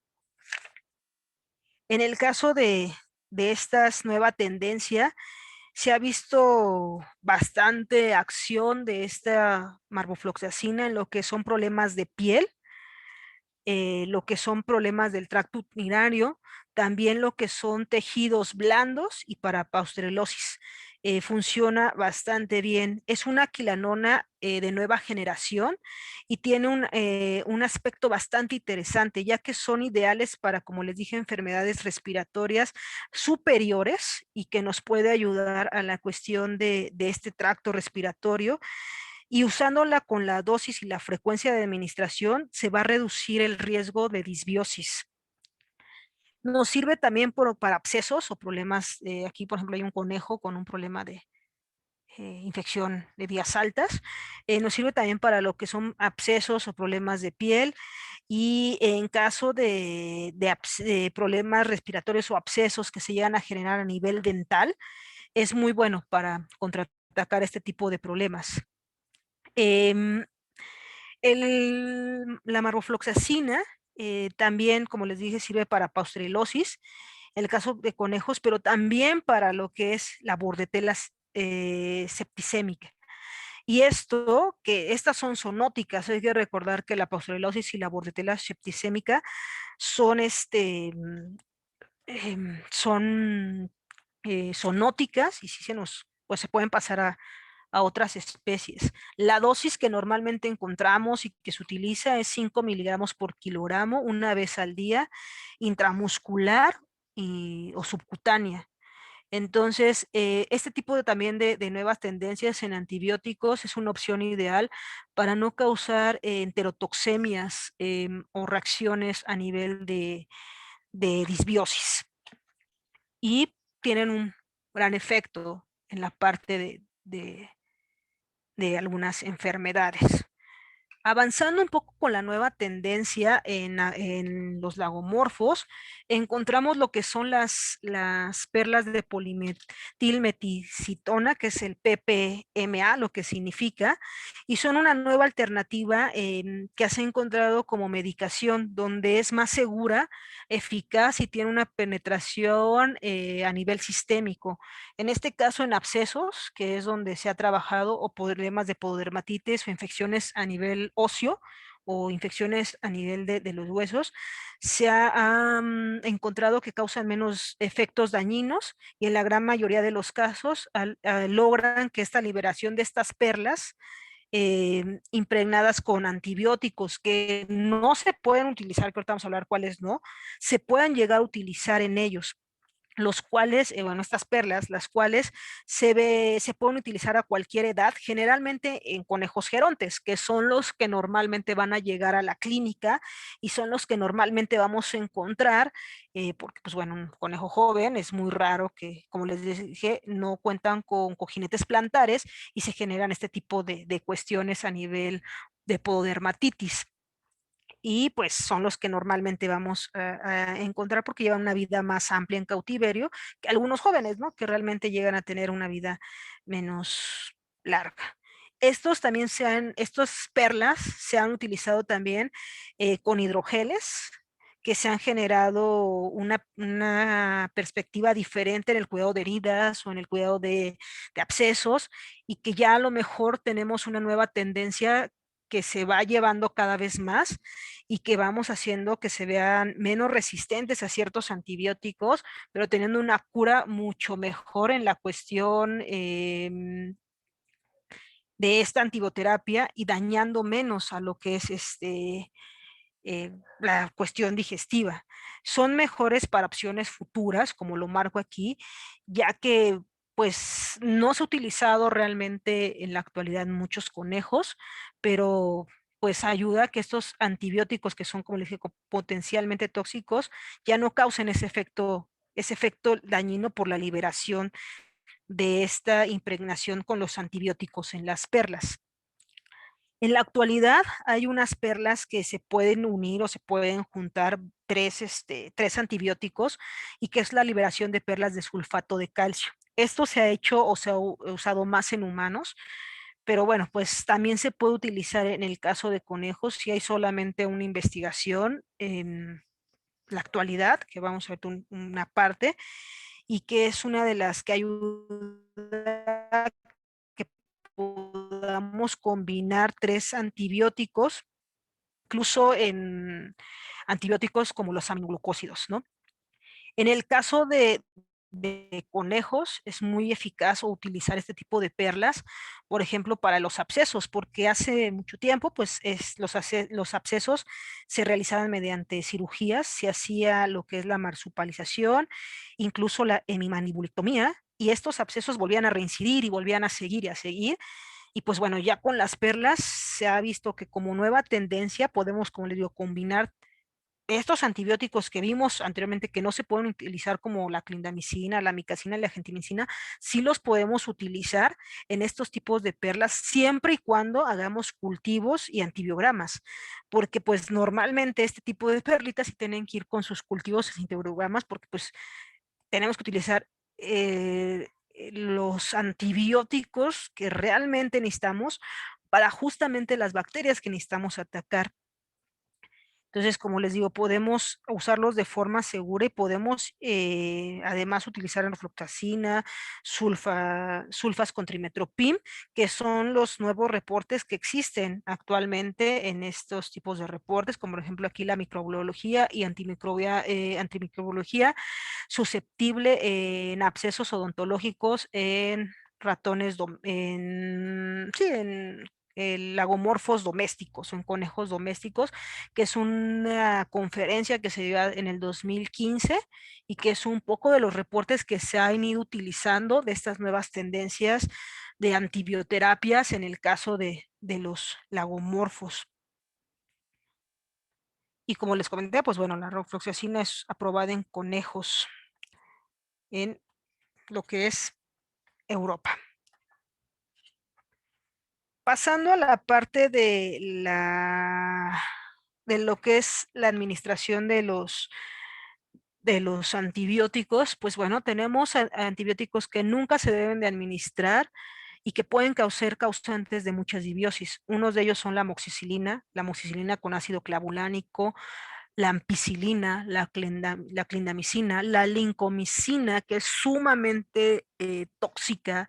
En el caso de esta nueva tendencia, se ha visto bastante acción de esta marbofloxacina en lo que son problemas de piel, lo que son problemas del tracto urinario, también lo que son tejidos blandos y para pasteurilosis. Funciona bastante bien. Es una quilanona de nueva generación y tiene un aspecto bastante interesante, ya que son ideales para, como les dije, enfermedades respiratorias superiores, y que nos puede ayudar a la cuestión de este tracto respiratorio, y usándola con la dosis y la frecuencia de administración se va a reducir el riesgo de disbiosis. Nos sirve también para abscesos o problemas, aquí por ejemplo hay un conejo con un problema de infección de vías altas. Nos sirve también para lo que son abscesos o problemas de piel, y en caso de problemas respiratorios o abscesos que se llegan a generar a nivel dental, es muy bueno para contraatacar este tipo de problemas. Em, la marbofloxacina también, como les dije, sirve para pasteurilosis, en el caso de conejos, pero también para lo que es la bordetela septicémica. Y que estas son zoonóticas, hay que recordar que la pasteurilosis y la bordetela septicémica son, son zoonóticas, y sí pues se pueden pasar a otras especies. La dosis que normalmente encontramos y que se utiliza es 5 miligramos por kilogramo una vez al día, intramuscular o subcutánea. Entonces, este tipo también de nuevas tendencias en antibióticos es una opción ideal para no causar enterotoxemias o reacciones a nivel de disbiosis. Y tienen un gran efecto en la parte de algunas enfermedades. Avanzando un poco con la nueva tendencia en los lagomorfos, encontramos lo que son las perlas de polimetilmeticitona, que es el PPMA, lo que significa, y son una nueva alternativa que se ha encontrado como medicación, donde es más segura, eficaz y tiene una penetración a nivel sistémico. En este caso, en abscesos, que es donde se ha trabajado, o problemas de pododermatitis o infecciones a nivel óseo o infecciones a nivel de los huesos, se ha encontrado que causan menos efectos dañinos y en la gran mayoría de los casos logran que esta liberación de estas perlas impregnadas con antibióticos que no se pueden utilizar, que ahorita vamos a hablar cuáles no, se puedan llegar a utilizar en ellos, los cuales, bueno, estas perlas, las cuales se pueden utilizar a cualquier edad, generalmente en conejos gerontes, que son los que normalmente van a llegar a la clínica y son los que normalmente vamos a encontrar, porque, pues bueno, un conejo joven es muy raro que, como les dije, no cuentan con cojinetes plantares y se generan este tipo de cuestiones a nivel de pododermatitis y pues son los que normalmente vamos a encontrar porque llevan una vida más amplia en cautiverio que algunos jóvenes, ¿no? Que realmente llegan a tener una vida menos larga. Estas perlas se han utilizado también con hidrogeles que se han generado una perspectiva diferente en el cuidado de heridas o en el cuidado de abscesos y que ya a lo mejor tenemos una nueva tendencia que se va llevando cada vez más y que vamos haciendo que se vean menos resistentes a ciertos antibióticos, pero teniendo una cura mucho mejor en la cuestión de esta antibioterapia y dañando menos a lo que es la cuestión digestiva. Son mejores para opciones futuras, como lo marco aquí, ya que pues no se ha utilizado realmente en la actualidad en muchos conejos, pero pues ayuda a que estos antibióticos que son, como les dije, potencialmente tóxicos, ya no causen ese efecto dañino por la liberación de esta impregnación con los antibióticos en las perlas. En la actualidad hay unas perlas que se pueden unir o se pueden juntar tres antibióticos y que es la liberación de perlas de sulfato de calcio. Esto se ha hecho o se ha usado más en humanos, pero bueno, pues también se puede utilizar en el caso de conejos si hay solamente una investigación en la actualidad, que vamos a ver una parte, y que es una de las que ayuda que podamos combinar tres antibióticos, incluso en antibióticos como los aminoglucósidos, ¿no? En el caso de conejos, es muy eficaz utilizar este tipo de perlas, por ejemplo, para los abscesos, porque hace mucho tiempo, pues los abscesos se realizaban mediante cirugías, se hacía lo que es la marsupalización, incluso la hemimandibulectomía, y estos abscesos volvían a reincidir y volvían a seguir y a seguir, y pues bueno, ya con las perlas se ha visto que como nueva tendencia podemos, como les digo, combinar estos antibióticos que vimos anteriormente que no se pueden utilizar como la clindamicina, la micacina y la gentamicina, sí los podemos utilizar en estos tipos de perlas siempre y cuando hagamos cultivos y antibiogramas, porque pues normalmente este tipo de perlitas sí tienen que ir con sus cultivos y antibiogramas porque pues tenemos que utilizar los antibióticos que realmente necesitamos para justamente las bacterias que necesitamos atacar. Entonces, como les digo, podemos usarlos de forma segura y podemos además utilizar enfloxacina, sulfas con trimetoprim, que son los nuevos reportes que existen actualmente en estos tipos de reportes, como por ejemplo aquí la microbiología y antimicrobiología susceptible en abscesos odontológicos en ratones, sí, en lagomorfos domésticos o en conejos domésticos, que es una conferencia que se dio en el 2015 y que es un poco de los reportes que se han ido utilizando de estas nuevas tendencias de antibioterapias en el caso de los lagomorfos. Y como les comenté, pues bueno, la rofloxacina es aprobada en conejos en lo que es Europa. pasando a la parte de lo que es la administración de los antibióticos, pues bueno, tenemos antibióticos que nunca se deben de administrar y que pueden causar causantes de muchas disbiosis. Unos de ellos son la amoxicilina con ácido clavulánico, la ampicilina, la clindamicina, la lincomicina, que es sumamente tóxica,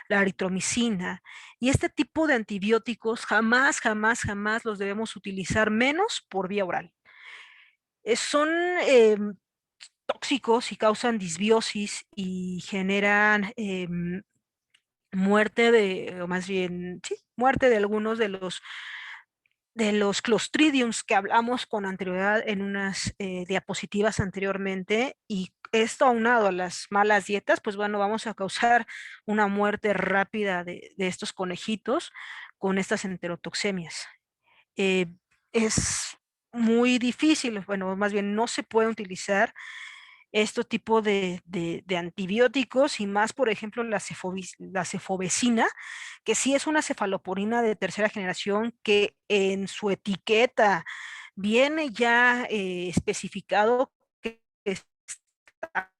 la eritromicina. Y este tipo de antibióticos jamás, jamás, jamás los debemos utilizar, menos por vía oral. Son tóxicos y causan disbiosis y generan muerte o más bien, sí, muerte de algunos de los clostridiums que hablamos con anterioridad en unas diapositivas anteriormente, y esto aunado a las malas dietas, pues bueno, vamos a causar una muerte rápida de estos conejitos con estas enterotoxemias. Eh, es muy difícil, bueno, más bien no se puede utilizar este tipo de antibióticos, y más, por ejemplo, la cefovecina, que sí es una cefaloporina de tercera generación que en su etiqueta viene ya especificado que está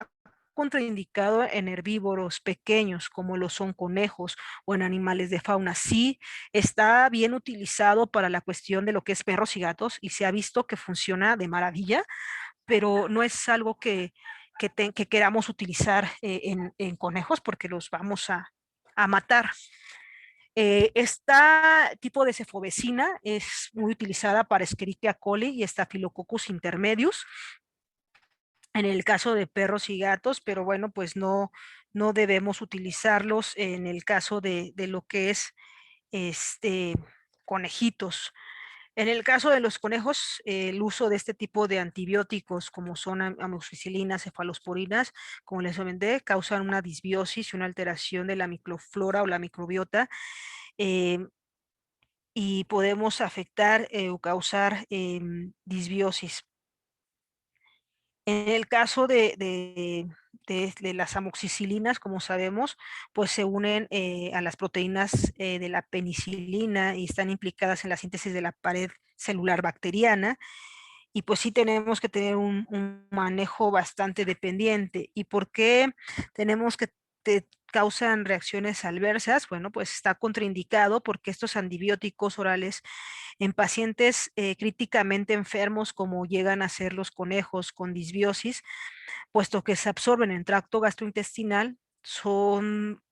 contraindicado en herbívoros pequeños, como lo son conejos o en animales de fauna. Sí, está bien utilizado para la cuestión de lo que es perros y gatos y se ha visto que funciona de maravilla, pero no es algo que queramos utilizar en conejos porque los vamos a matar. Esta tipo de cefovecina es muy utilizada para Escherichia coli y Staphylococcus intermedius en el caso de perros y gatos, pero bueno, pues no debemos utilizarlos en el caso de lo que es este, conejitos. En el caso de los conejos, el uso de este tipo de antibióticos, como son amoxicilinas, cefalosporinas, como les comenté, causan una disbiosis y una alteración de la microflora o la microbiota, eh, y podemos afectar o causar disbiosis. En el caso de las amoxicilinas, como sabemos, pues se unen a las proteínas de la penicilina y están implicadas en la síntesis de la pared celular bacteriana, y pues sí tenemos que tener un manejo bastante dependiente. ¿Y por qué tenemos que te causan reacciones adversas? Bueno, pues está contraindicado porque estos antibióticos orales en pacientes críticamente enfermos, como llegan a ser los conejos con disbiosis, puesto que se absorben en tracto gastrointestinal, son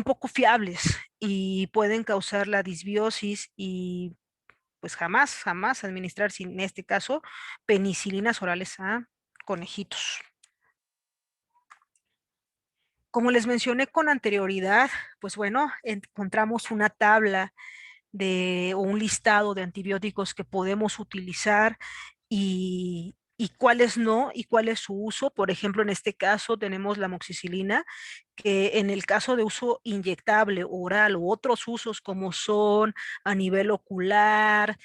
poco fiables y pueden causar la disbiosis, y pues jamás, jamás administrar, sin en este caso, penicilinas orales a conejitos. Como les mencioné con anterioridad, pues bueno, encontramos una tabla o un listado de antibióticos que podemos utilizar y cuáles no, y cuál es su uso. Por ejemplo, en este caso tenemos la amoxicilina, que en el caso de uso inyectable, oral u otros usos como son a nivel ocular,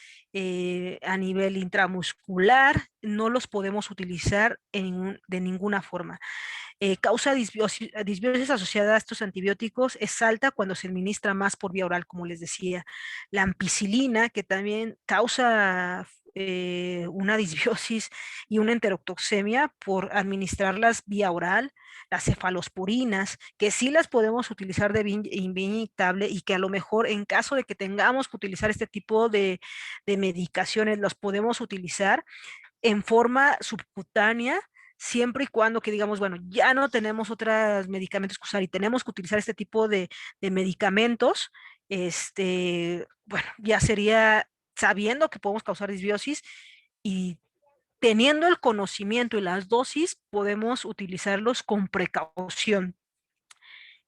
a nivel intramuscular, no los podemos utilizar de ninguna forma. Causa disbiosis asociada a estos antibióticos es alta cuando se administra más por vía oral, como les decía. La ampicilina, que también causa una disbiosis y una enterotoxemia por administrarlas vía oral. Las cefalosporinas, que sí las podemos utilizar de vía inyectable, y que a lo mejor en caso de que tengamos que utilizar este tipo de medicaciones, los podemos utilizar en forma subcutánea, siempre y cuando que digamos, bueno, ya no tenemos otros medicamentos que usar y tenemos que utilizar este tipo de medicamentos, bueno, ya sería sabiendo que podemos causar disbiosis y teniendo el conocimiento y las dosis, podemos utilizarlos con precaución.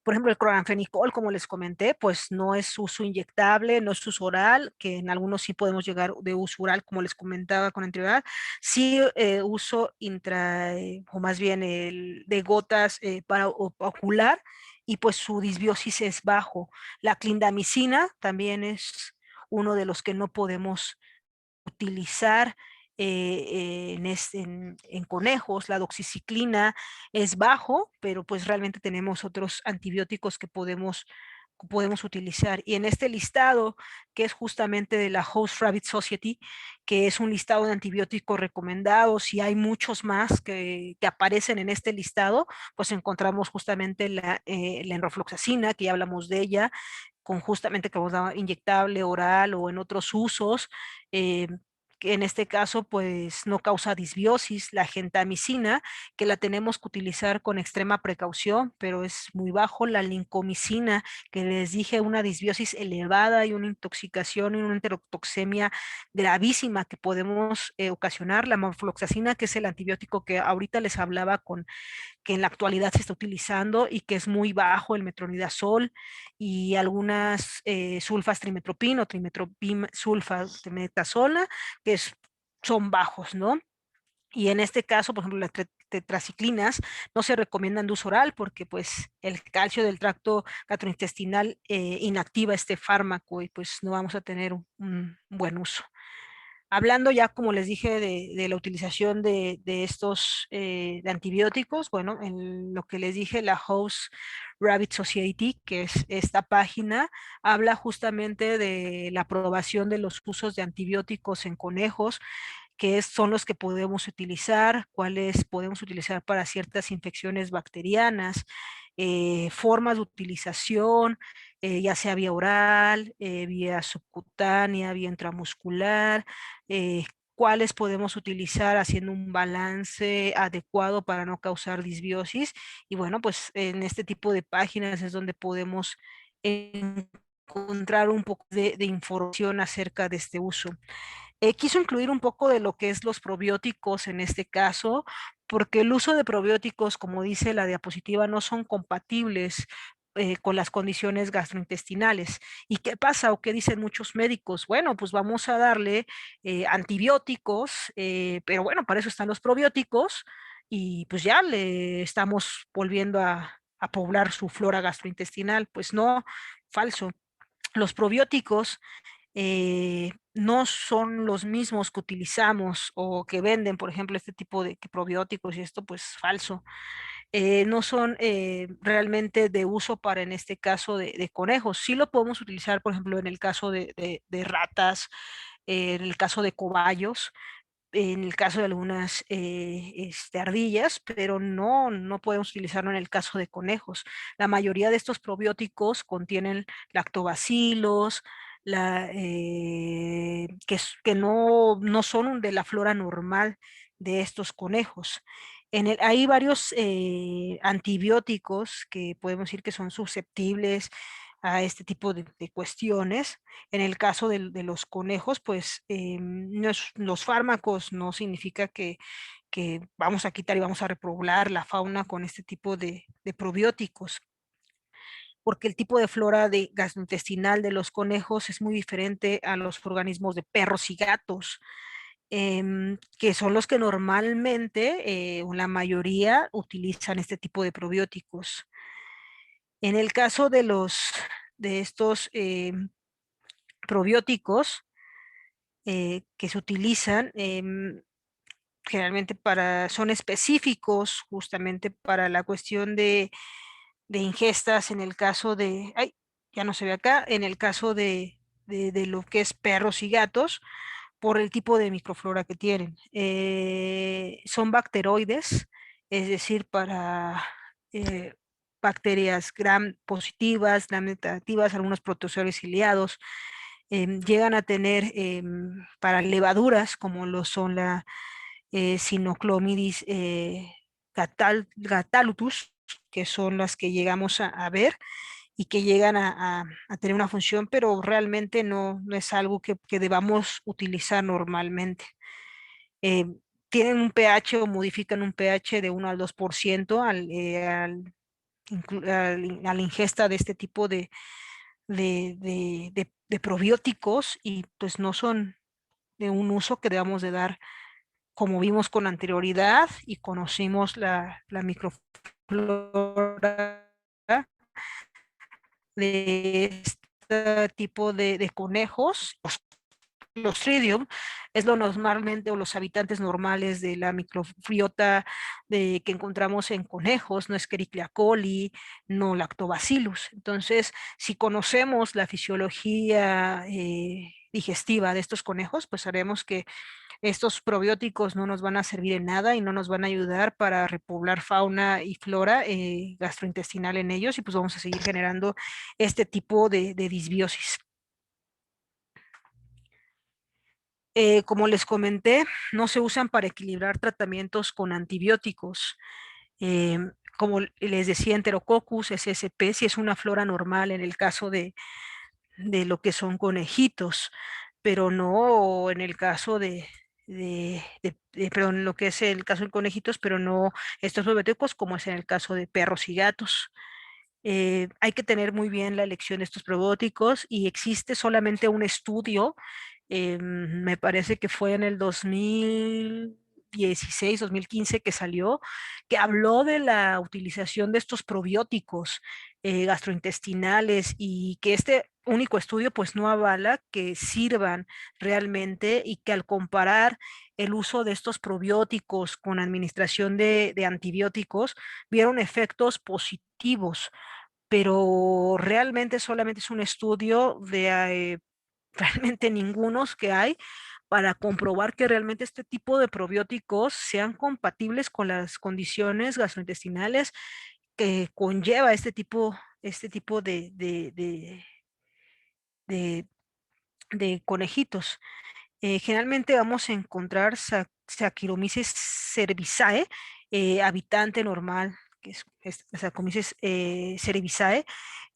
Por ejemplo, el cloranfenicol, como les comenté, pues no es uso inyectable, no es uso oral, que en algunos sí podemos llegar de uso oral, como les comentaba con anterioridad. Sí, uso o más bien de gotas para ocular, y pues su disbiosis es bajo. La clindamicina también es uno de los que no podemos utilizar en conejos. La doxiciclina es bajo, pero pues realmente tenemos otros antibióticos que podemos podemos utilizar. Y en este listado, que es justamente de la Host Rabbit Society, que es un listado de antibióticos recomendados, y hay muchos más que aparecen en este listado, pues encontramos justamente la enrofloxacina, que ya hablamos de ella, con justamente que vamos a inyectable, oral o en otros usos, eh, que en este caso pues no causa disbiosis, la gentamicina, que la tenemos que utilizar con extrema precaución, pero es muy bajo, la lincomicina, que les dije, una disbiosis elevada y una intoxicación y una enterotoxemia gravísima que podemos ocasionar, la morfloxacina, que es el antibiótico que ahorita les hablaba que en la actualidad se está utilizando y que es muy bajo el metronidazol y algunas sulfas trimetropin o trimetropin sulfas de metasona, que son bajos, ¿no? Y en este caso, por ejemplo, las tetraciclinas no se recomiendan de uso oral porque pues el calcio del tracto gastrointestinal inactiva este fármaco y pues no vamos a tener un buen uso. Hablando ya, como les dije, de la utilización de estos de antibióticos, bueno, en lo que les dije, la House Rabbit Society, que es esta página, habla justamente de la aprobación de los usos de antibióticos en conejos, son los que podemos utilizar, cuáles podemos utilizar para ciertas infecciones bacterianas, formas de utilización, ya sea vía oral, vía subcutánea, vía intramuscular, eh, cuáles podemos utilizar haciendo un balance adecuado para no causar disbiosis. Y bueno, pues en este tipo de páginas es donde podemos encontrar un poco de información acerca de este uso. Quiso incluir un poco de lo que es los probióticos en este caso, porque el uso de probióticos, como dice la diapositiva, no son compatibles con las condiciones gastrointestinales. ¿Y qué pasa o qué dicen muchos médicos? Bueno, pues vamos a darle antibióticos, pero bueno, para eso están los probióticos y pues ya le estamos volviendo a poblar su flora gastrointestinal. Pues no, falso. Los probióticos no son los mismos que utilizamos o que venden, por ejemplo, este tipo de probióticos y esto pues falso. No son realmente de uso para en este caso de conejos. Sí lo podemos utilizar, por ejemplo, en el caso de ratas, en el caso de cobayos, en el caso de algunas ardillas, pero no podemos utilizarlo en el caso de conejos. La mayoría de estos probióticos contienen lactobacilos, que no son de la flora normal de estos conejos. Hay varios antibióticos que podemos decir que son susceptibles a este tipo de cuestiones. En el caso de los conejos, pues los fármacos no significa que vamos a quitar y vamos a repoblar la fauna con este tipo de probióticos, porque el tipo de flora gastrointestinal de los conejos es muy diferente a los organismos de perros y gatos, que son los que normalmente, o la mayoría, utilizan este tipo de probióticos. En el caso de estos probióticos que se utilizan, generalmente son específicos justamente para la cuestión de ingestas en el caso ay, ya no se ve acá, en el caso de lo que es perros y gatos, por el tipo de microflora que tienen. Son bacteroides, es decir, para eh, bacterias gram positivas, gram negativas, algunos protozoarios ciliados, llegan a tener para levaduras, como lo son la Sinoclomidis gatalutus, que son las que llegamos a ver y que llegan a tener una función, pero realmente no es algo que debamos utilizar normalmente. Eh, Tienen un pH o modifican un pH de 1 al 2% a la ingesta de este tipo de probióticos y pues no son de un uso que debamos de dar como vimos con anterioridad y conocimos la microflora de este tipo de conejos. Clostridium es lo normalmente o los habitantes normales de la microbiota que encontramos en conejos, no Escherichia coli, no Lactobacillus. Entonces, si conocemos la fisiología digestiva de estos conejos, pues sabemos que estos probióticos no nos van a servir en nada y no nos van a ayudar para repoblar fauna y flora gastrointestinal en ellos y pues vamos a seguir generando este tipo de disbiosis. Como les comenté, no se usan para equilibrar tratamientos con antibióticos. Eh, Como les decía, Enterococcus SSP, si es una flora normal en el caso de lo que son conejitos, pero no en el caso perdón, lo que es el caso de conejitos, pero no estos probióticos como es en el caso de perros y gatos. Hay que tener muy bien la elección de estos probióticos y existe solamente un estudio, me parece que fue en el 2016, 2015 que salió, que habló de la utilización de estos probióticos gastrointestinales y que este único estudio pues no avala que sirvan realmente y que al comparar el uso de estos probióticos con administración de antibióticos, vieron efectos positivos, pero realmente solamente es un estudio de realmente ningunos que hay para comprobar que realmente este tipo de probióticos sean compatibles con las condiciones gastrointestinales que conlleva este tipo de, de conejitos. Generalmente vamos a encontrar Saccharomyces cerevisiae, habitante normal, que es Saccharomyces cerevisiae,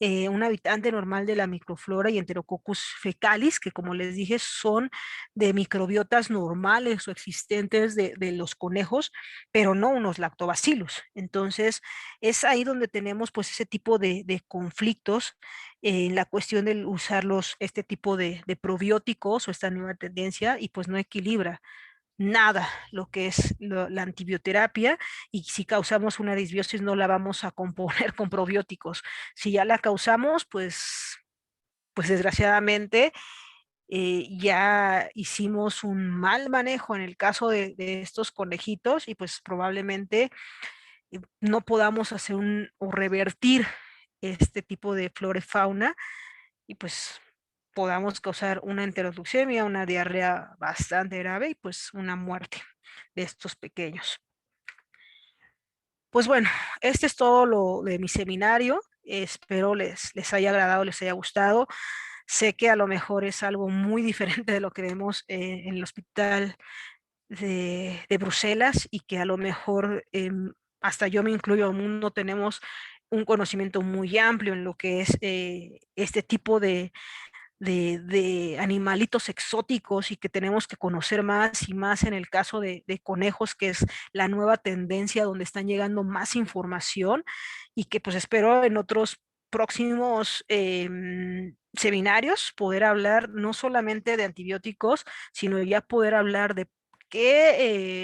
un habitante normal de la microflora y Enterococcus fecalis, que como les dije son de microbiotas normales o existentes de los conejos, pero no unos lactobacillus. Entonces es ahí donde tenemos pues ese tipo de conflictos en la cuestión de usarlos, este tipo de probióticos o esta nueva tendencia, y pues no equilibra nada lo que es la antibioterapia, y si causamos una disbiosis no la vamos a componer con probióticos. Si ya la causamos, pues desgraciadamente ya hicimos un mal manejo en el caso de estos conejitos y pues probablemente no podamos hacer o revertir este tipo de flora y fauna y pues podamos causar una enterotoxemia, una diarrea bastante grave y pues una muerte de estos pequeños. Pues bueno, este es todo lo de mi seminario. Espero les haya agradado, les haya gustado. Sé que a lo mejor es algo muy diferente de lo que vemos en el hospital de Bruselas y que a lo mejor hasta yo me incluyo, aún no tenemos un conocimiento muy amplio en lo que es este tipo de animalitos exóticos y que tenemos que conocer más y más en el caso de conejos, que es la nueva tendencia donde están llegando más información y que pues espero en otros próximos seminarios poder hablar no solamente de antibióticos, sino ya poder hablar de qué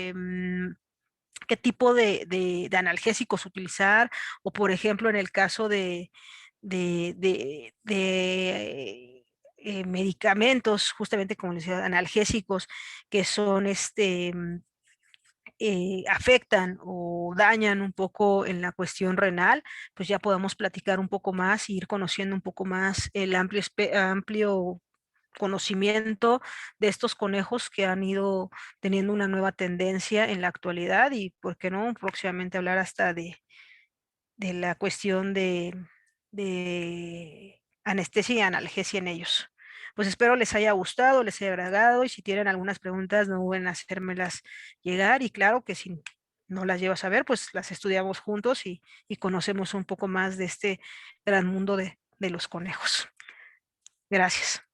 tipo de analgésicos utilizar, o por ejemplo en el caso de medicamentos, justamente como les decía, analgésicos, que son afectan o dañan un poco en la cuestión renal, pues ya podamos platicar un poco más y ir conociendo un poco más el amplio conocimiento de estos conejos que han ido teniendo una nueva tendencia en la actualidad y, ¿por qué no?, próximamente hablar hasta de la cuestión de anestesia y analgesia en ellos. Pues espero les haya gustado, les haya agradado y si tienen algunas preguntas no duden en hacérmelas llegar y claro que si no las llevas a ver, pues las estudiamos juntos y conocemos un poco más de este gran mundo de los conejos. Gracias.